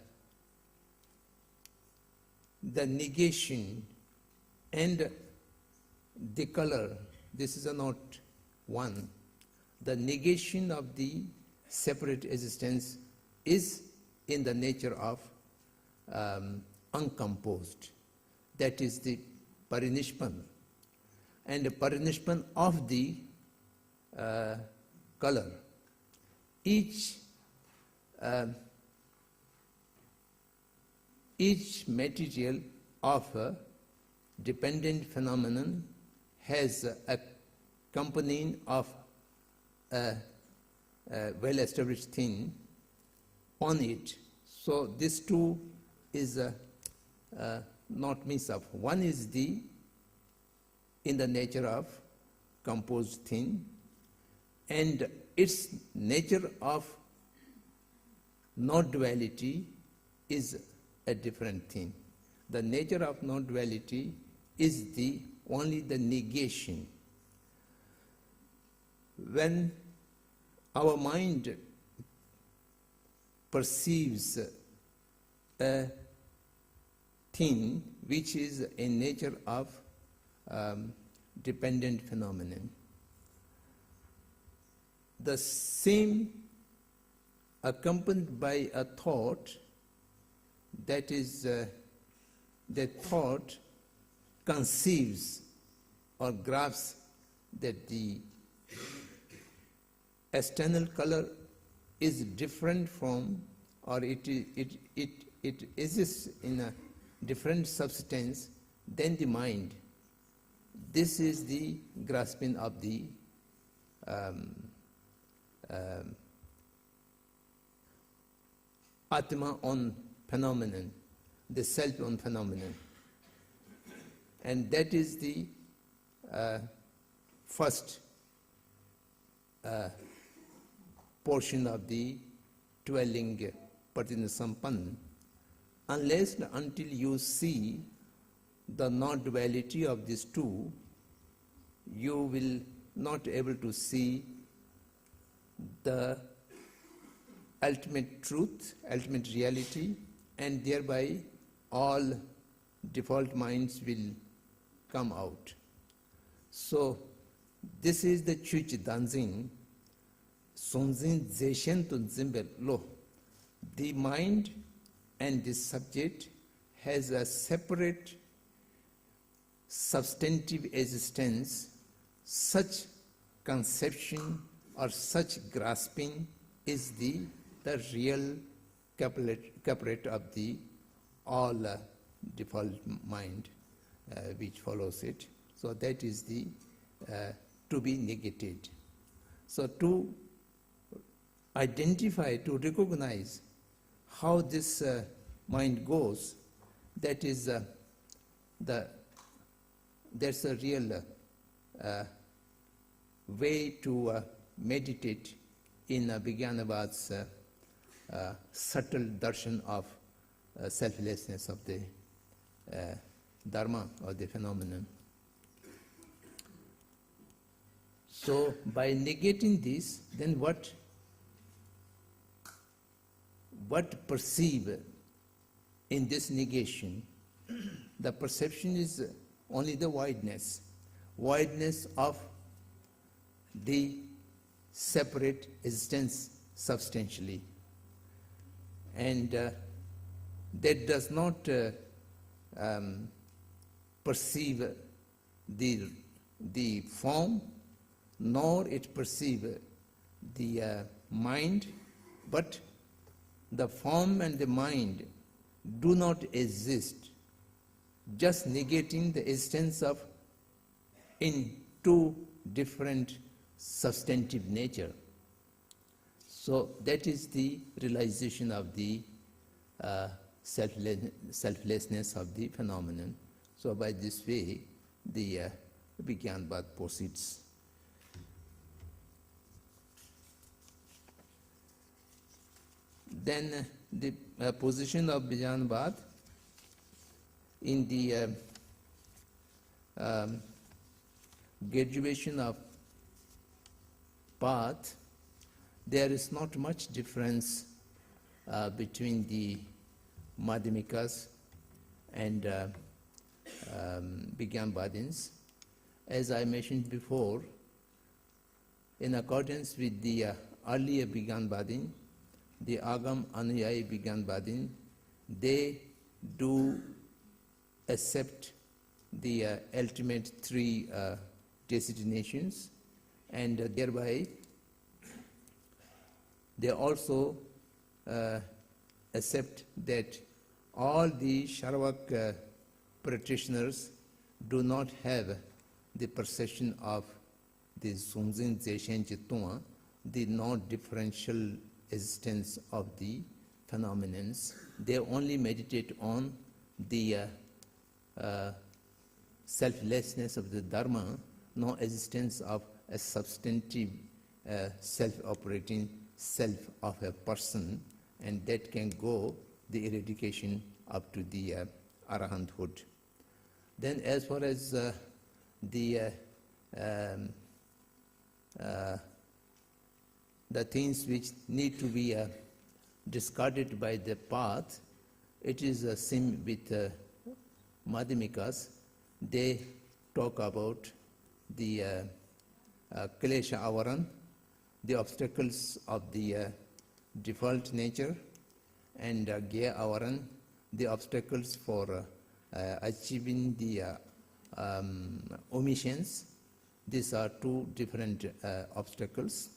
negation and the color, this is not one. The negation of the separate existence is in the nature of uncomposed. That is the parinishpan. And the parinishpan of the color. Each material of a dependent phenomenon has a accompanying of a well-established thing on it. So this two is not mix up. One is in the nature of composed thing, and its nature of non-duality is a different thing. The nature of non-duality is only the negation. When our mind perceives a thing which is a nature of dependent phenomenon, the same accompanied by a thought, that is, the thought conceives or grasps that the external color is different from, or it exists in a different substance than the mind. This is the grasping of the Atma on phenomenon, the self on phenomenon. And that is the first portion of the dwelling Patinasampan. Unless and until you see the non-duality of these two, you will not able to see the ultimate truth, ultimate reality, and thereby all default minds will come out. So this is the Chuchi Danzin, Sunzin Zeshen Tun Zimbel Lo. The mind and the subject has a separate substantive existence. Such conception or such grasping is the real caplet of the all default mind which follows it. So that is the to be negated. So to identify, to recognize how this mind goes, that is that's a real way to meditate in Vijnanavad's subtle darshan of selflessness of the dharma or the phenomenon. So by negating this, then what perceive in this negation? The perception is only the wideness of the separate existence substantially, and that does not perceive the form, nor it perceive the mind, but the form and the mind do not exist, just negating the existence of in two different substantive nature. So that is the realization of the selflessness of the phenomenon. So by this way, the Vijnanavad proceeds. Then the position of Vijnanabad in the graduation of path, there is not much difference between the Madhyamikas and Vijnanabadins. As I mentioned before, in accordance with the earlier Vijnanabadin, the Agam Anuyayi Vijnanabadin, they do accept the ultimate three designations, and thereby they also accept that all the Saravak practitioners do not have the perception of the Sungzin Zeshen Chittua, the non-differential existence of the phenomenons. They only meditate on the selflessness of the Dharma, no existence of a substantive self-operating self of a person, and that can go the eradication up to the arahanthood. Then as far as the things which need to be discarded by the path, it is the same with Madhyamikas. They talk about the Klesha Avaran, the obstacles of the default nature, and Gya Avaran, the obstacles for achieving the omissions. These are two different obstacles.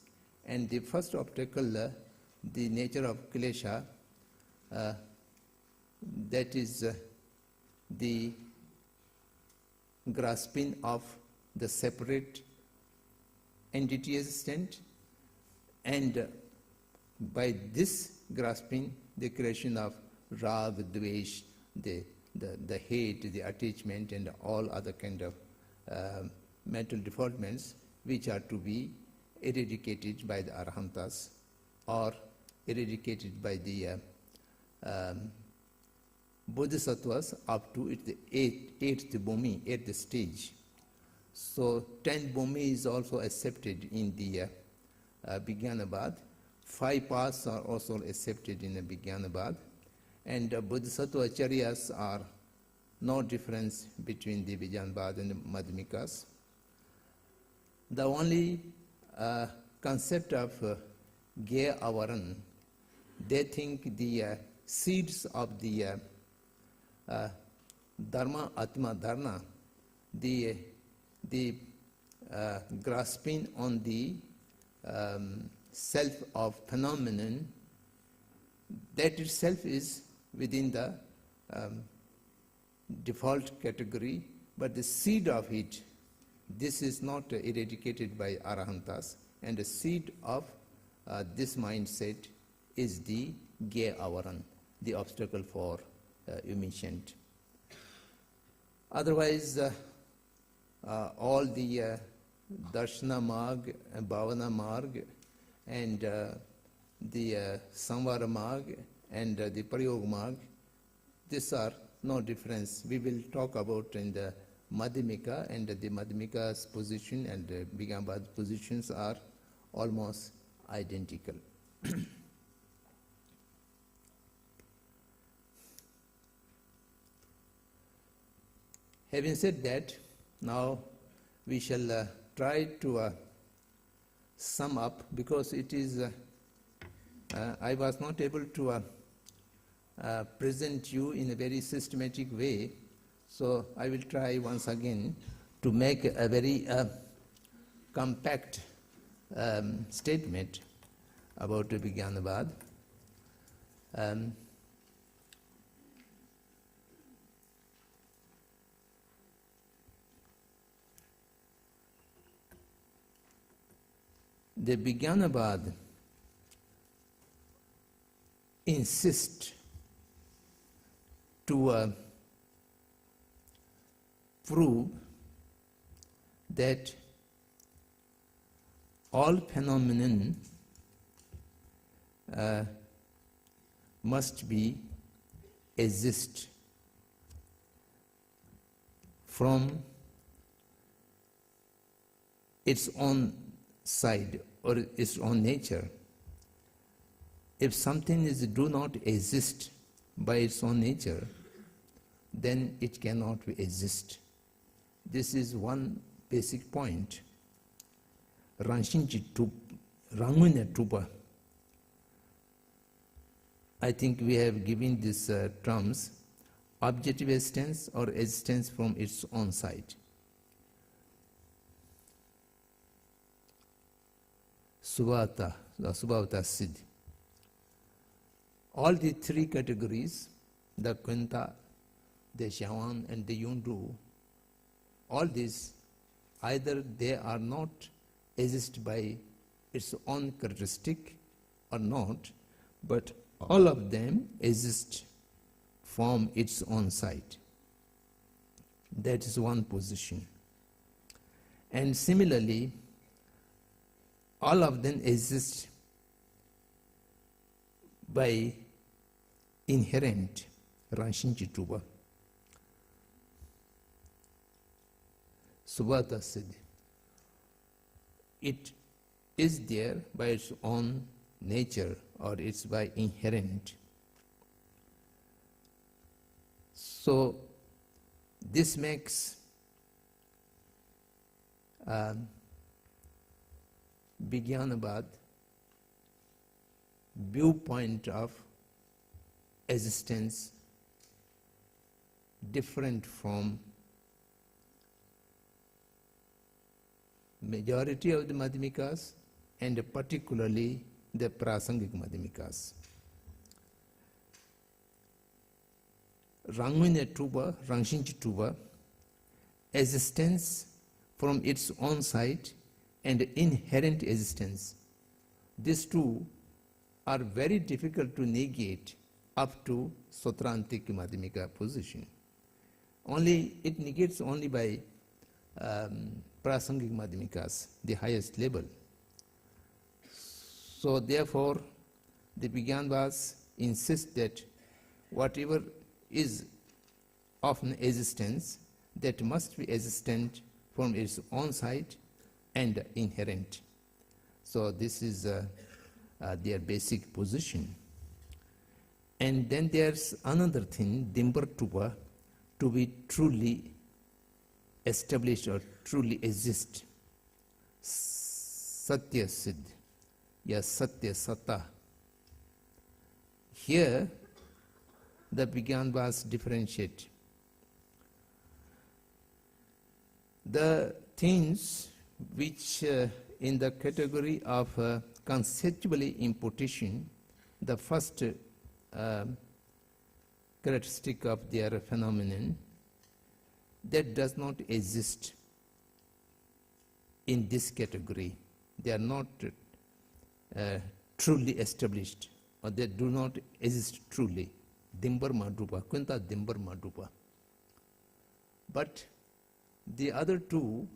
And the first obstacle, the nature of Klesha, that is the grasping of the separate entity existent, and by this grasping, the creation of rag, dvesh, the hate, the attachment, and all other kind of mental defaultments, which are to be eradicated by the Arahantas or eradicated by the Bodhisattvas up to the eighth bhumi, eighth stage. So 10 bhumi is also accepted in the Vijnanabad. 5 paths are also accepted in the Vijnanabad. And Bodhisattva acharyas are no difference between the Vijnanabad and the Madhyamikas. The only concept of Gya Avaran, they think the seeds of the Dharma, Atma, Dharma, the grasping on the self of phenomenon, that itself is within the default category, but the seed of it, this is not eradicated by Arahantas, and the seed of this mindset is the Gya Avaran, the obstacle for omission. Otherwise, all the Darshana Marg, Bhavana Marg, and the Samvara Marg, and the Prayog Marg, these are no difference. We will talk about in the Madhyamika, and the Madhyamika's position and the Vijnanabad's positions are almost identical. Having said that, now we shall try to sum up, because it is, I was not able to present you in a very systematic way, so I will try once again to make a very compact statement about Vijnanabad. The Vijnanabad insist to prove that all phenomenon must be exist from its own side or its own nature. If something do not exist by its own nature, then it cannot exist. This is one basic point. Rangunya Tupa. I think we have given these terms: objective existence or existence from its own side. Subhata Siddhi. All the three categories, the Kunta, the Shawan and the Yundu, all these, either they are not exist by its own characteristic or not, but all of them exist from its own side. That is one position. And similarly, all of them exist by inherent Ranshinchituba. Subhata Siddhi. It is there by its own nature, or it's by inherent. So this makes Vijnanabad viewpoint of existence different from majority of the Madhyamikas, and particularly the Prasangik Madhyamikas. Rangunya Tuba, Rangshinchi Tuba, existence from its own side and inherent existence. These two are very difficult to negate up to Sotrantik Madhyamika position. It negates only by Prasangik Madhyamikas, the highest level. So therefore, the Vijnanavas insist that whatever is of an existence, that must be existent from its own side and inherent. So this is their basic position. And then there's another thing, Dimbar Tupa, to be truly established or truly exist. Satya Siddh, ya Satya Sata. Here, the Vijnanavas differentiate. The things which in the category of conceptually imputation, the first characteristic of their phenomenon, that does not exist in this category. They are not truly established, or they do not exist truly. Dimbar Madhupa, Kunta Dimbar Madhupa. But the other two,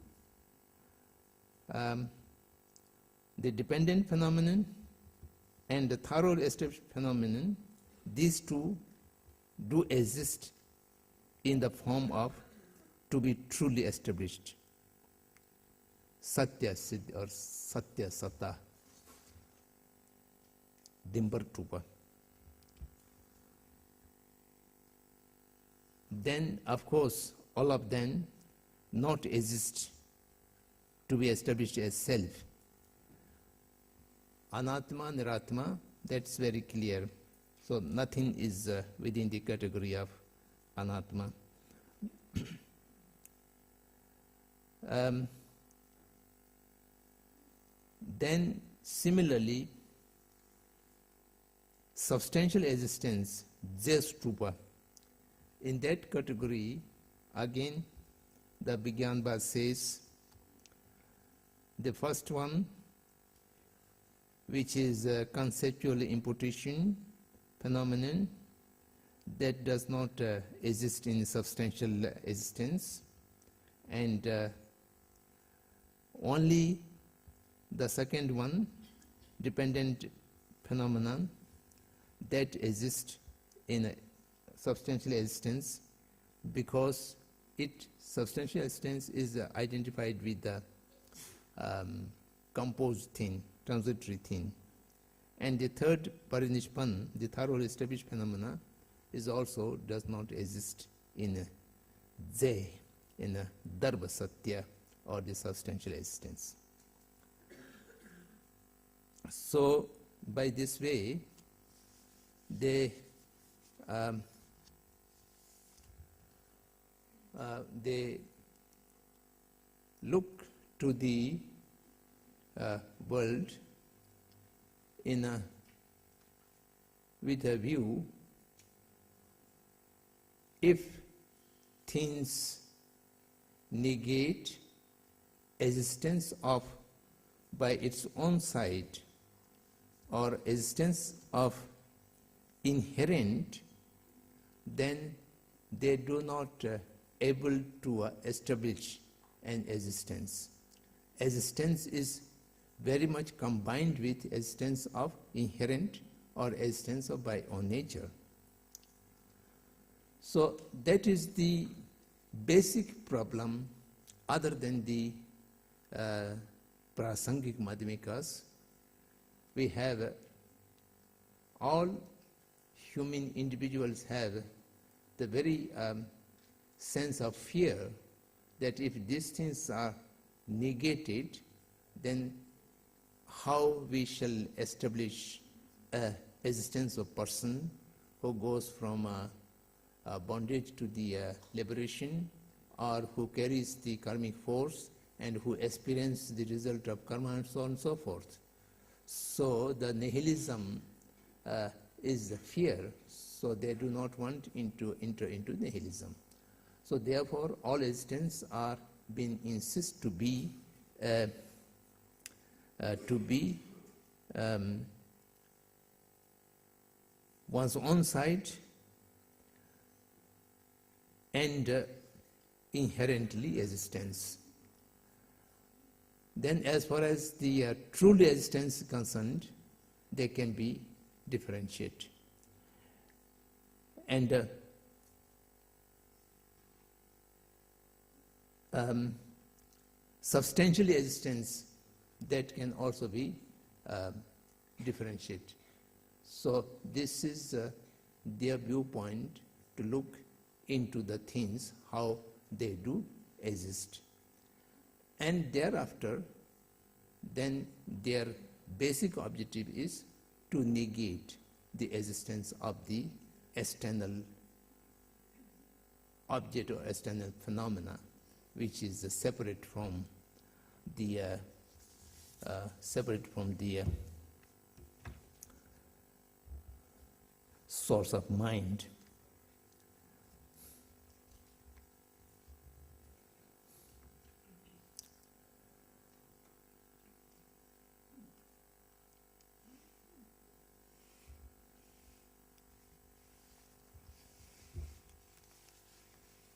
the dependent phenomenon and the thoroughly established phenomenon, these two do exist in the form of to be truly established. Satya Siddhi or Satya Sata, Dimbar Tupa. Then, of course, all of them not exist to be established as self. Anatma, Niratma, that's very clear. So nothing is within the category of Anatma. Then similarly, substantial existence, Jestupa. In that category, again, the Vijnanabad says, the first one, which is a conceptual imputation phenomenon, that does not exist in substantial existence, and only the second one, dependent phenomenon, that exists in a substantial existence, because substantial existence is identified with the composed thing, transitory thing. And the third parinishpan, the thoroughly established phenomena, is also does not exist in a Jai, in a Dharma Satya, or the substantial existence. So, by this way, they look to the world with a view, if things negate existence of by its own side, or existence of inherent, then they do not able to establish an existence. Existence is very much combined with existence of inherent or existence of by own nature. So that is the basic problem, other than the prasangik madhyamikas. We have all human individuals have the very sense of fear that if these things are negated, then how we shall establish an existence of person who goes from bondage to the liberation, or who carries the karmic force and who experiences the result of karma, and so on and so forth. So the nihilism is the fear, so they do not want to enter into nihilism. So therefore all existence are being insist to be one's own side and inherently existence. Then as far as the truly existence is concerned, they can be differentiated. And substantial existence, that can also be differentiated. So this is their viewpoint to look into the things, how they do exist. And thereafter, then their basic objective is to negate the existence of the external object or external phenomena, which is separate from the source of mind.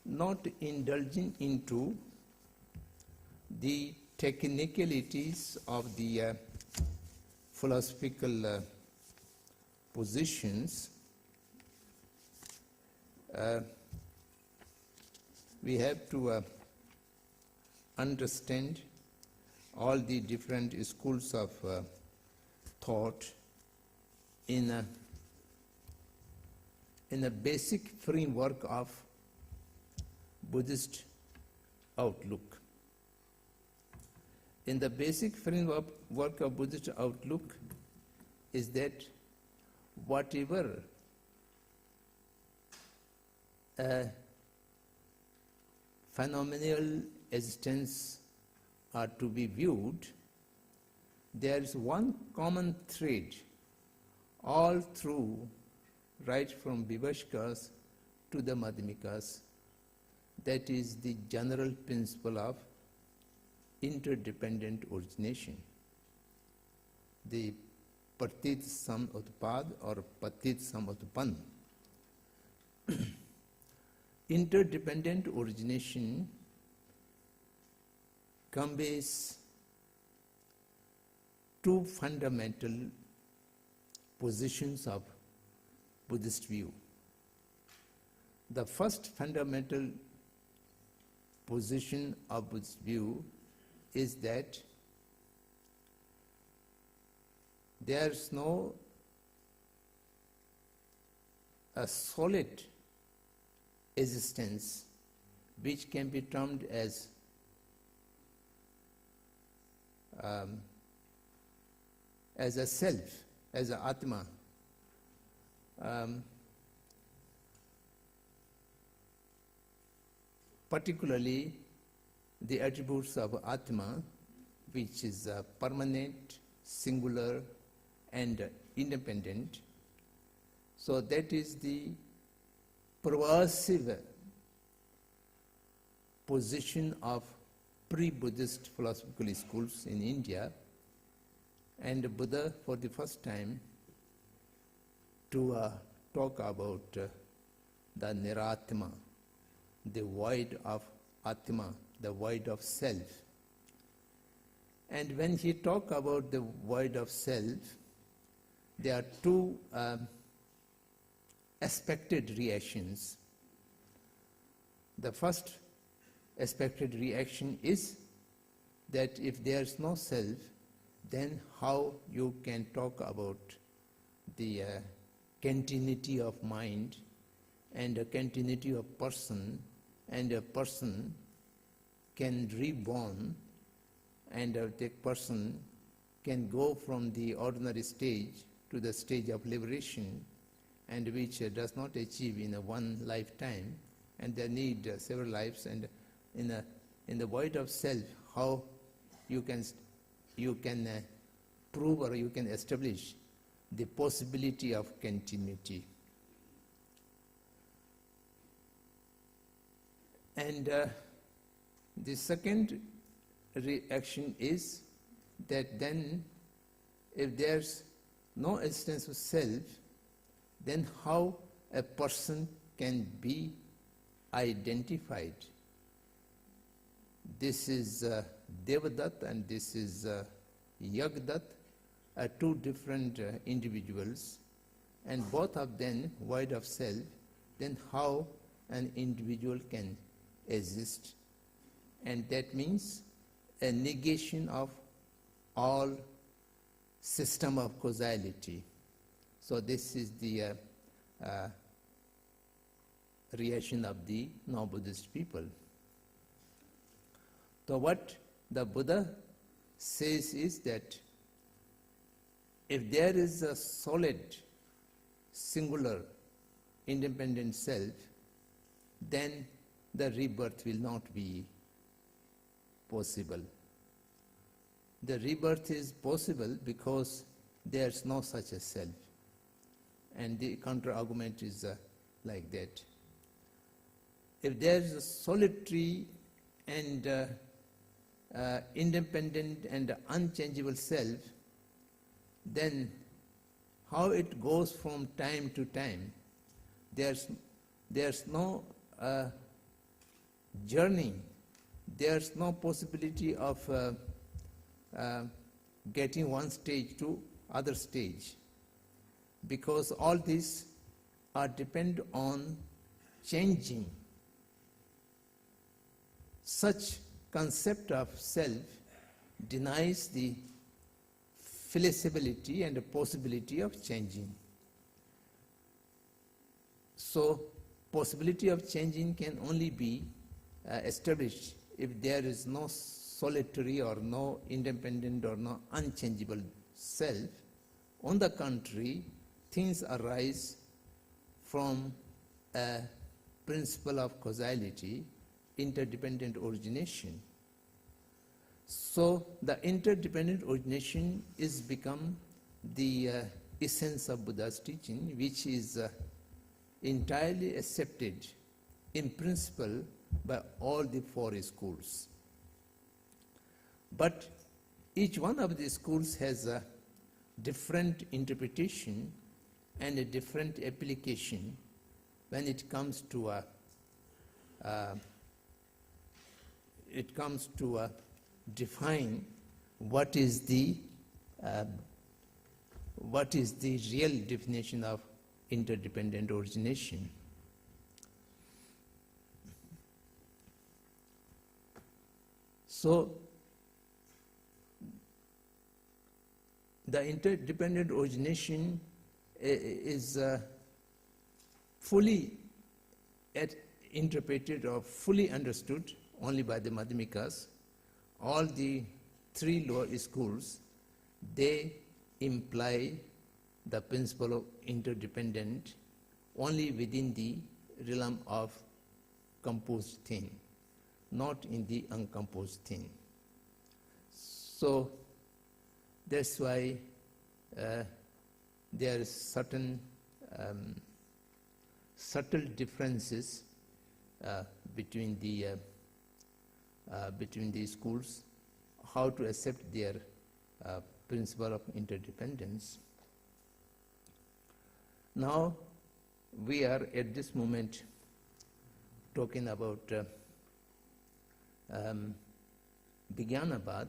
Not indulging into the technicalities of the philosophical positions, we have to understand all the different schools of thought in a basic framework of Buddhist outlook. In the basic framework of Buddhist outlook is that whatever phenomenal existence are to be viewed, there is one common thread all through, right from Vivaskas to the Madhyamikas. That is the general principle of interdependent origination. The Patit Samutpad or Patit Samutpan. Interdependent origination conveys two fundamental positions of Buddhist view. The first fundamental position of Buddhist view is that there's no a solid existence which can be termed as a self, as a Atma. Particularly the attributes of Atma, which is permanent, singular, and independent. So that is the pervasive position of pre-Buddhist philosophical schools in India, and Buddha for the first time to talk about the Niratma, the void of Atma, the void of self. And when he talks about the void of self, there are two expected reactions. The first expected reaction is that if there's no self, then how you can talk about the continuity of mind and a continuity of person, and a person can reborn, and that person can go from the ordinary stage to the stage of liberation, and which does not achieve in a one lifetime, and they need several lives. And in the void of self, how you can prove or you can establish the possibility of continuity. And the second reaction is that then if there's no existence of self, then how a person can be identified. This is Devadatta and this is Yagdatta, are two different individuals, and both of them void of self. Then how an individual can exist? And that means a negation of all system of causality. So this is the reaction of the non-Buddhist people. So what the Buddha says is that if there is a solid, singular, independent self, then the rebirth will not be possible. The rebirth is possible because there's no such a self. And the counter-argument is like that. If there is a solitary and independent and unchangeable self, then how it goes from time to time, there's no journey, there's no possibility of getting one stage to other stage, because all these are depend on changing. Such concept of self denies the feasibility and the possibility of changing. So possibility of changing can only be established if there is no solitary or no independent or no unchangeable self. On the contrary, things arise from a principle of causality, interdependent origination. So the interdependent origination is become the essence of Buddha's teaching, which is entirely accepted in principle by all the four schools. But each one of the schools has a different interpretation and a different application when it comes to define what is the real definition of interdependent origination. So, the interdependent origination is fully interpreted or fully understood only by the Madhyamikas. All the three lower schools, they imply the principle of interdependent only within the realm of composed thing, not in the uncomposed thing. So that's why there are certain subtle differences between the schools, how to accept their principle of interdependence. Now, we are at this moment talking about Vijnanabad.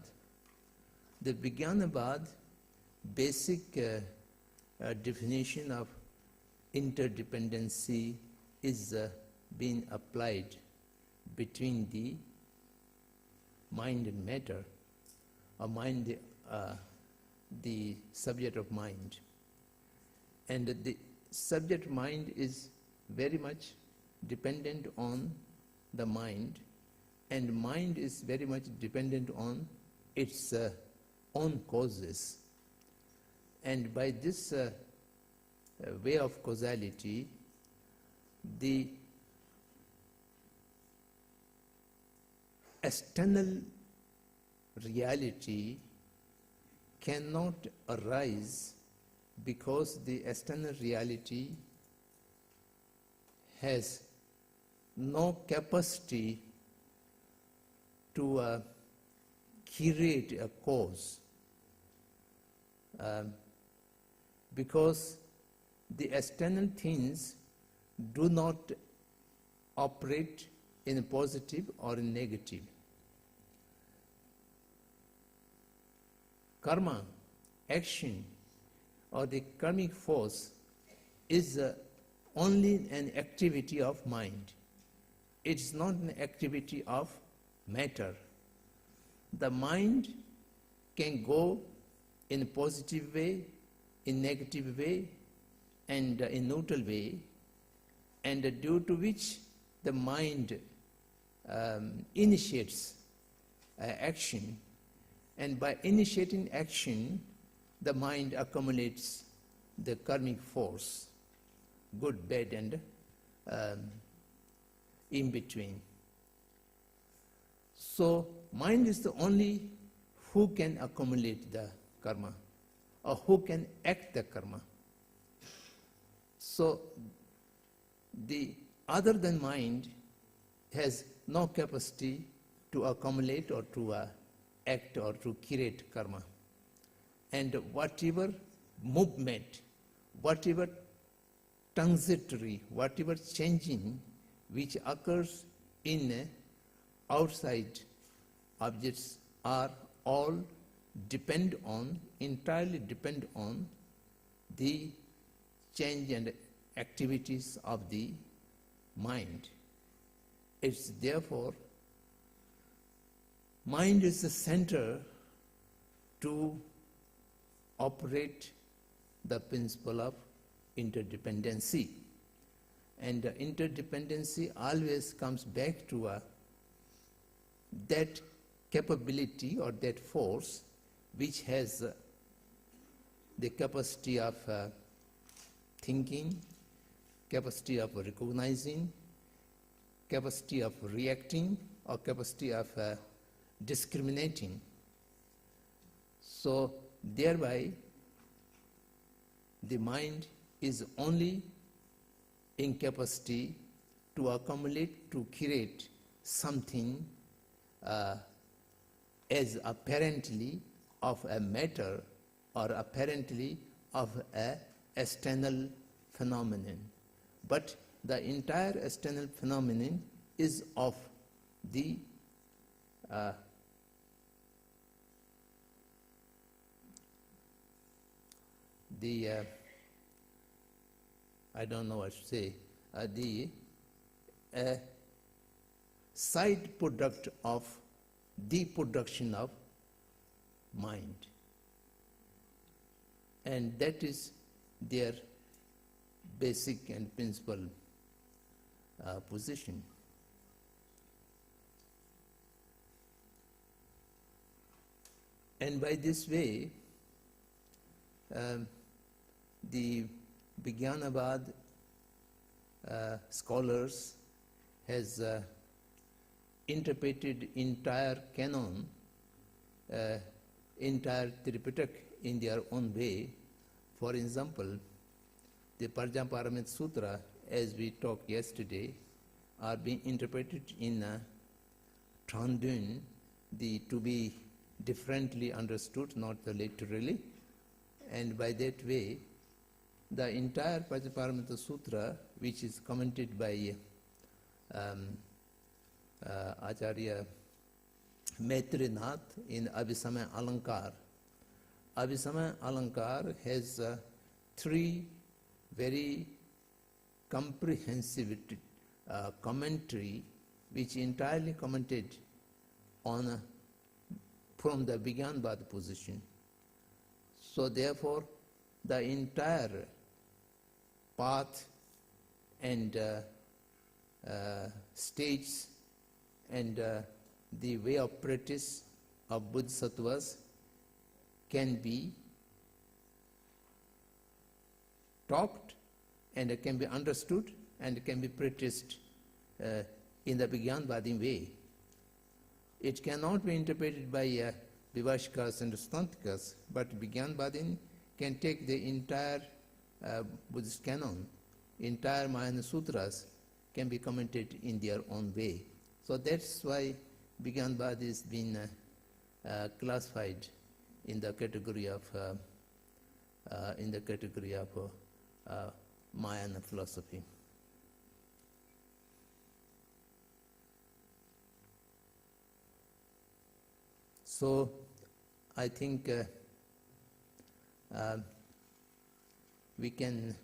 The Vijnanabad basic definition of interdependency is being applied between the mind and matter, or mind, the subject of mind. And the subject mind is very much dependent on the mind, and mind is very much dependent on its own causes. And by this way of causality, the external reality cannot arise, because the external reality has no capacity to create a cause, because the external things do not operate in positive or in negative. Karma, action, or the karmic force is only an activity of mind. It's not an activity of matter. The mind can go in a positive way, in negative way, and in neutral way, and due to which the mind initiates action, and by initiating action, the mind accumulates the karmic force, good, bad, and in between. So, mind is the only who can accumulate the karma, or who can act the karma. So, the other than mind has no capacity to accumulate or to act or to create karma. And whatever movement, whatever transitory, whatever changing which occurs in outside objects are all entirely depend on the change and activities of the mind. It's therefore, mind is the center to operate the principle of interdependency. And interdependency always comes back to that capability or that force which has the capacity of thinking, capacity of recognizing, capacity of reacting, or capacity of discriminating. So, thereby, the mind is only in capacity to accumulate, to create something as apparently of a matter or apparently of a external phenomenon. But the entire external phenomenon is of the I don't know what to say, the side product of the production of mind. And that is their basic and principal position. And by this way, the Vijnanabad scholars has interpreted entire canon, entire Tripitak in their own way. For example, the Parjaparamita Sutra, as we talked yesterday, are being interpreted in Trandun, to be differently understood, not literally. And by that way, the entire Parjaparamita Sutra, which is commented by Acharya Maitrinath in Abhisamaya Alankar. Abhisamaya Alankar has three very comprehensive commentary, which entirely commented on from the Vijnanabad position. So therefore, the entire path and stages and the way of practice of Bodhisattvas can be talked and can be understood and can be practiced in the Vijnanabadi way. It cannot be interpreted by Vivashikas and Stantikas, but Vijnanabadin can take the entire Buddhist canon, entire Mahayana Sutras can be commented in their own way. So that's why Vijnanabad is been classified in the category of Mahayana philosophy. So I think we can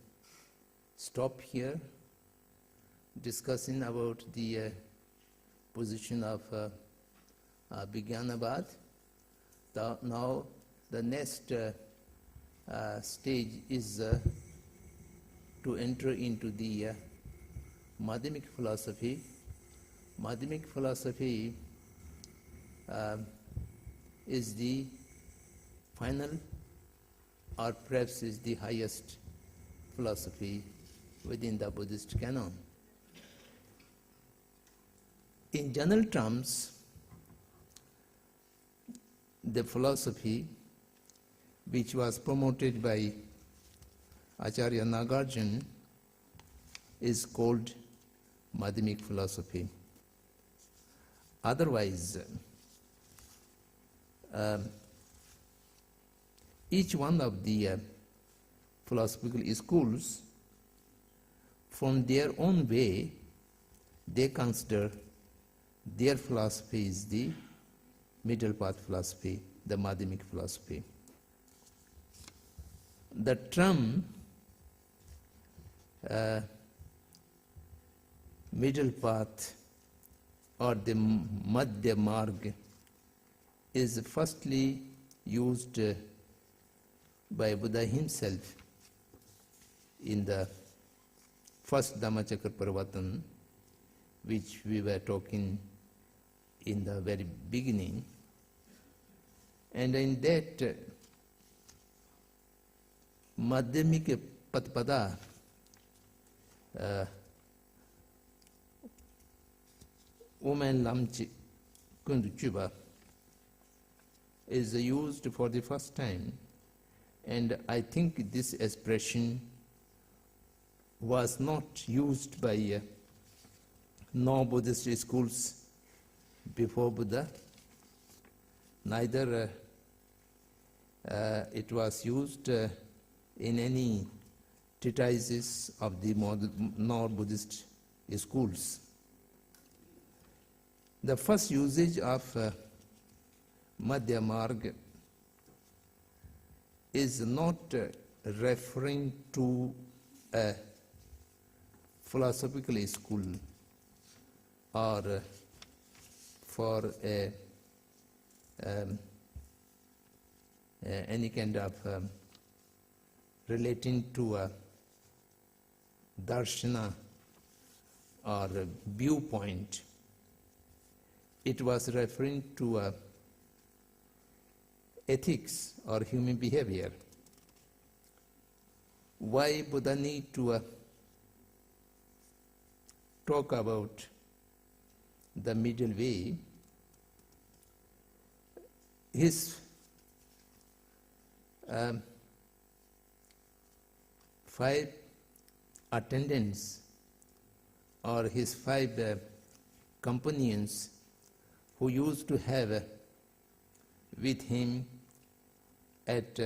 stop here discussing about the position of Vijnanabad. Now the next stage is to enter into the Madhyamik philosophy. Madhyamik philosophy is the final, or perhaps is the highest philosophy within the Buddhist canon. In general terms, the philosophy which was promoted by Acharya Nagarjuna is called Madhyamik philosophy. Otherwise, each one of the philosophical schools, from their own way, they consider their philosophy is the middle path philosophy, the Madhyamik philosophy. The term middle path or the Madhya Marg is firstly used by Buddha himself in the first Dhammacakra Pravatana, which we were talking in the very beginning. And in that Madhyamika Patpada, Omen Lamchi Kunduchuba, is used for the first time, and I think this expression was not used by non-Buddhist schools before Buddha, neither it was used in any treatises of the non-Buddhist schools. The first usage of Madhya Marg is not referring to a philosophical school or for any kind of relating to a darshana or a viewpoint. It was referring to ethics or human behavior. Why Buddha need to talk about the middle way? His 5 attendants or his 5 companions who used to have with him at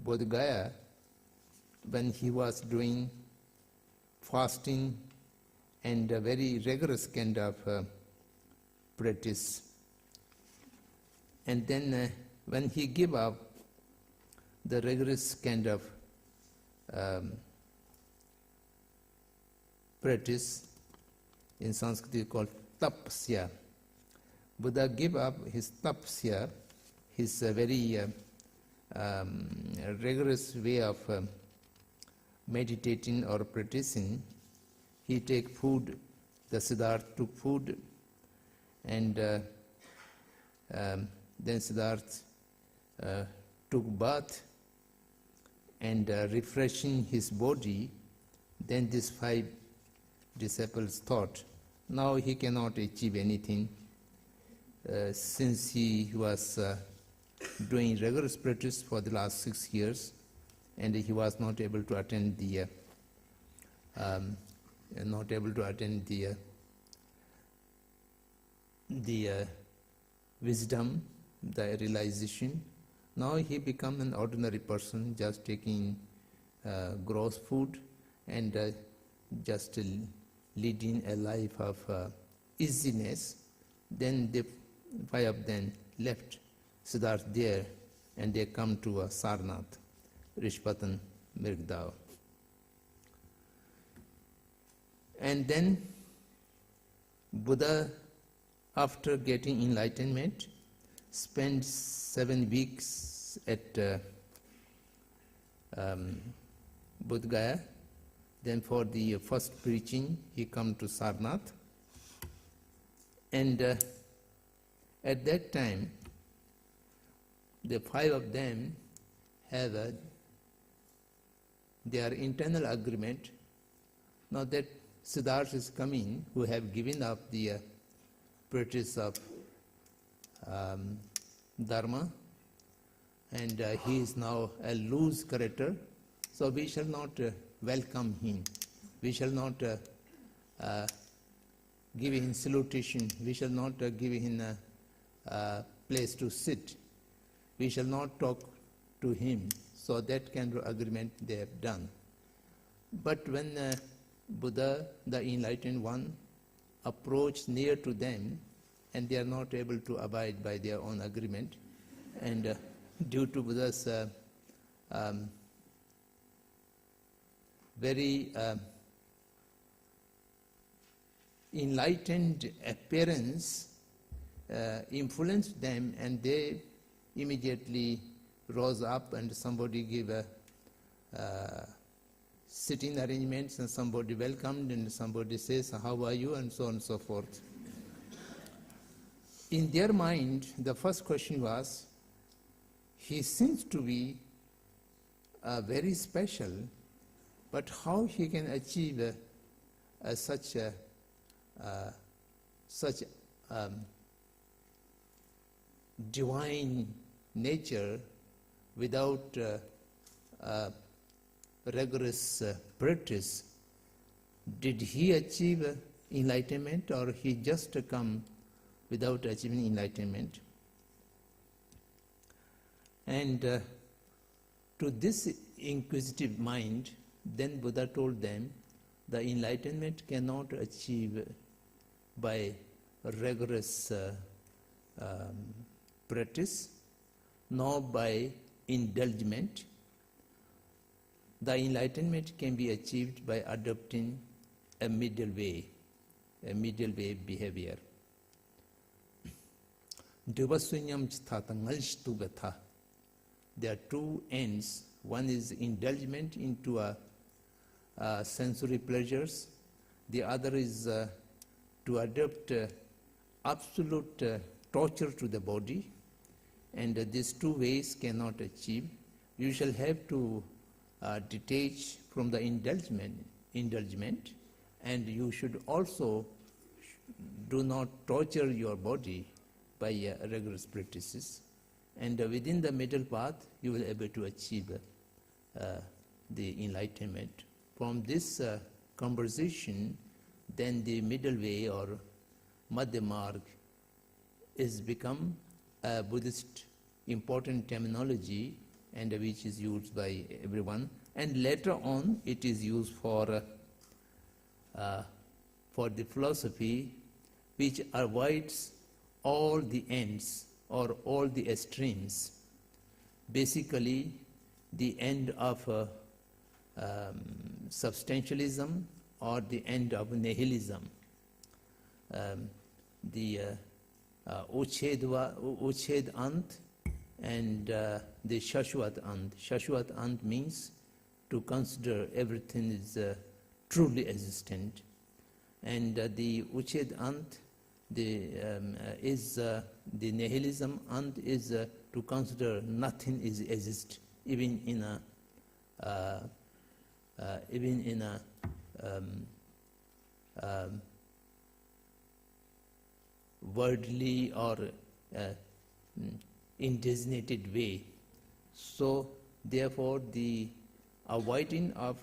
Bodh Gaya when he was doing fasting and a very rigorous kind of practice. And then when he gave up the rigorous kind of practice, in Sanskrit called tapasya, Buddha gave up his tapasya, his very rigorous way of meditating or practicing. He take food, the Siddhartha took food, and then Siddhartha took bath and refreshing his body. Then these 5 disciples thought, now he cannot achieve anything since he was doing rigorous practice for the last 6 years, and he was not able to attend the wisdom, the realization. Now he become an ordinary person, just taking gross food and just leading a life of easiness. Then the 5 of them left Siddhartha there, and they come to Sarnath, Rishpatan, Mirgdao. And then Buddha, after getting enlightenment, spent 7 weeks at Bodh Gaya. Then for the first preaching, he come to Sarnath. And at that time, the 5 of them have their internal agreement. Now that Siddhartha is coming, who have given up the practice of Dharma, and he is now a loose character, so we shall not welcome him. We shall not give him salutation. We shall not give him a place to sit. We shall not talk to him. So that kind of agreement they have done. But when Buddha, the enlightened one, approached near to them, and they are not able to abide by their own agreement, and due to Buddha's very enlightened appearance influenced them, and they immediately rose up, and somebody gave a sitting arrangements, and somebody welcomed, and somebody says, how are you, and so on and so forth. In their mind, the first question was, he seems to be very special, but how he can achieve such divine nature without rigorous practice? Did he achieve enlightenment, or he just come without achieving enlightenment? And to this inquisitive mind, then Buddha told them, the enlightenment cannot achieve by rigorous practice, nor by indulgence. The enlightenment can be achieved by adopting a middle way behavior. There are two ends. One is indulgence into sensory pleasures. The other is to adopt absolute torture to the body. And these two ways cannot achieve. You shall have to detach from the indulgement, and you should also do not torture your body by rigorous practices. And within the middle path, you will be able to achieve the enlightenment. From this conversation, then the middle way or Madhya Marg is become a Buddhist important terminology, and which is used by everyone. And later on, it is used for the philosophy which avoids all the ends or all the extremes. Basically, the end of substantialism or the end of nihilism. The Uchhed Ant and the Shashwat Ant. Shashwat Ant means to consider everything is truly existent. And the Uchhed Ant is the nihilism Ant is to consider nothing is exist, even in a worldly or indesignated way. So therefore the avoiding of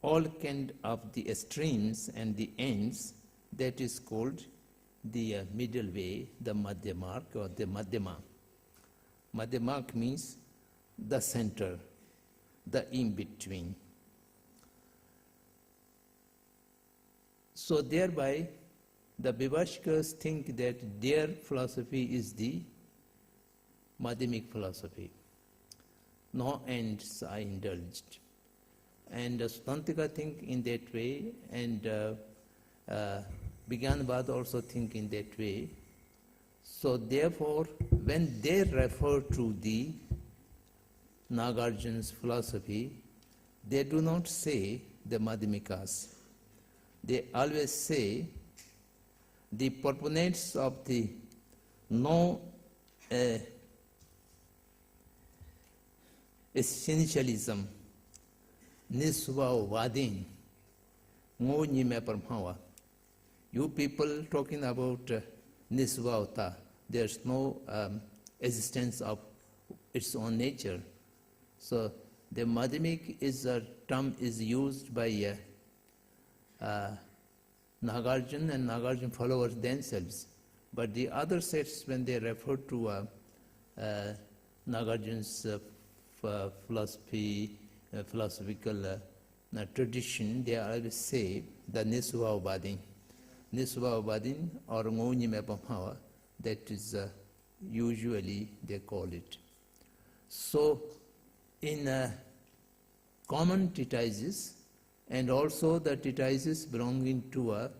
all kind of the extremes and the ends, that is called the middle way, the Madhya Marg or the Madhyama. Madhya Marg means the center, the in-between. So thereby the Vivashikas think that their philosophy is the Madhyamic philosophy. No ends are indulged. And Sutantika think in that way, and Vijnanabad also think in that way. So therefore, when they refer to the Nagarjuna's philosophy, they do not say the Madhyamikas. They always say the proponents of the no essentialism, Nisvavadin, Ngo Nyime Parmhawa. You people talking about Nisvavata, there's no existence of its own nature. So the Madhyamik is a term is used by Nagarjuna and Nagarjuna followers themselves. But the other sects, when they refer to Nagarjuna's philosophical tradition, they always say the Nisvavadin. Nisvavadin or Ngonyime Pamhawa, that is usually they call it. So in common treatises, and also the treatises belonging to a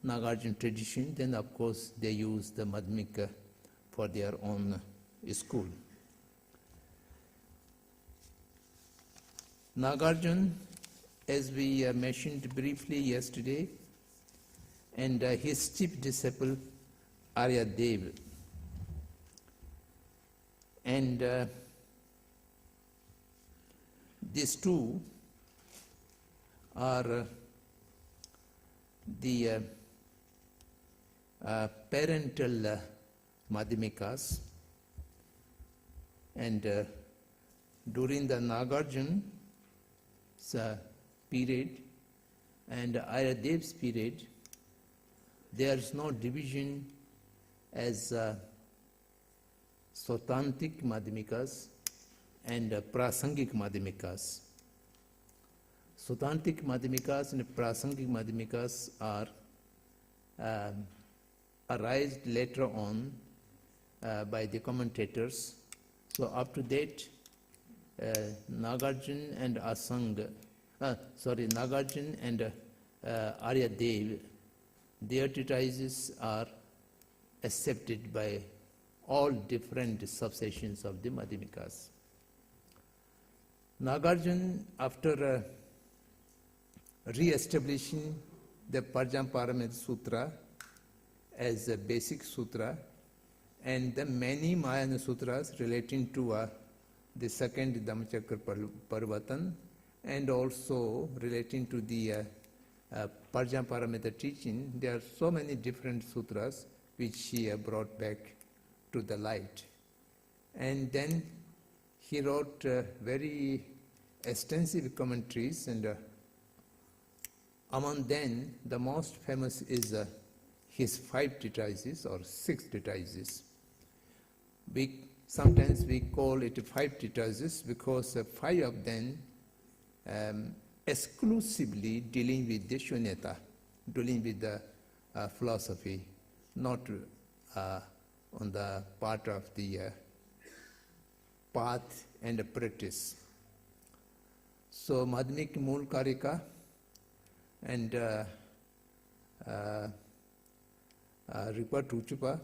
Nagarjuna tradition, then of course they use the Madhyamika for their own school. Nagarjuna, as we mentioned briefly yesterday, and his chief disciple Aryadev, and these two are the parental Madhyamikas, and during the Nagarjuna's period and Aryadev's period, there is no division as Sautantik Madhyamikas and Prasangik Madhyamikas. Sautantik Madhyamikas and Prasangik Madhyamikas are arised later on by the commentators. So up to date, Nagarjuna and Nagarjuna and Arya Dev, their treatises are accepted by all different subsections of the Madhyamikas. Nagarjuna, after re-establishing the Paramita Sutra as a basic sutra, and the many Mahayana sutras relating to the second Dhammachakra Parvatan, and also relating to the Paramita teaching, there are so many different sutras which he brought back to the light. And then he wrote very extensive commentaries, and among them the most famous is his 5 treatises or 6 treatises. Sometimes we call it 5 treatises because 5 of them exclusively dealing with the shunyata, dealing with the philosophy, not on the part of the path and the practice. So Madhyamik Mool Karika and Ripa Tuchupa,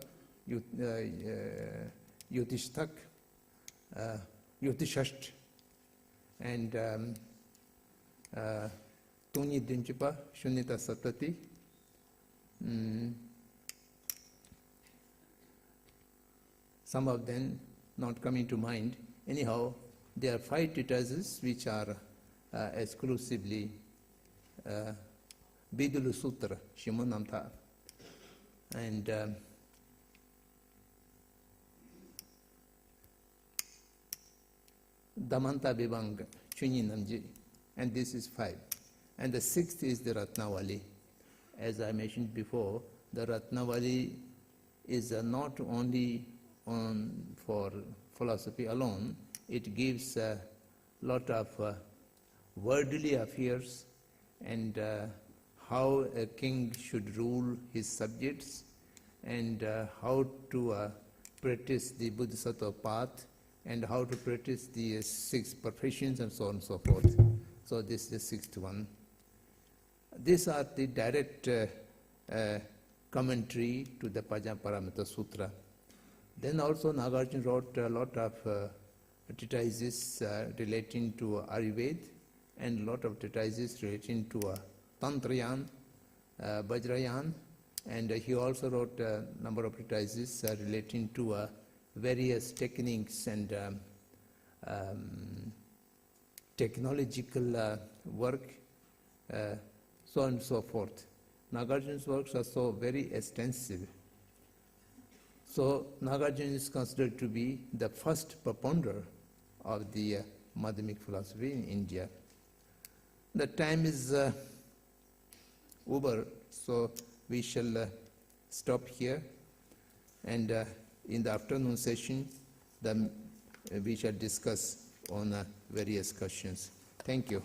Yutishtak, Yutishasht, and Tuni Dinchipa, Shunita Saptati, some of them not coming to mind. Anyhow, there are 5 treatises which are exclusively Bidulu Sutra, Shimunamta, and Damanta Vivanga, Chunyi Namji, and this is 5. And the 6th is the Ratnavali. As I mentioned before, the Ratnavali is not only for philosophy alone, it gives a lot of worldly affairs and how a king should rule his subjects, and how to practice the Bodhisattva path, and how to practice the 6 professions, and so on and so forth. So this is the 6th one. These are the direct commentary to the Paramita Sutra. Then also Nagarjuna wrote a lot of treatises relating to Ayurveda, and a lot of treatises relating to Tantrayan, Vajrayan, and he also wrote a number of treatises relating to various techniques and technological work, so on and so forth. Nagarjuna's works are so very extensive. So Nagarjuna is considered to be the first propounder of the Madhyamik philosophy in India. The time is over, so we shall stop here, and in the afternoon session we shall discuss on various questions. Thank you.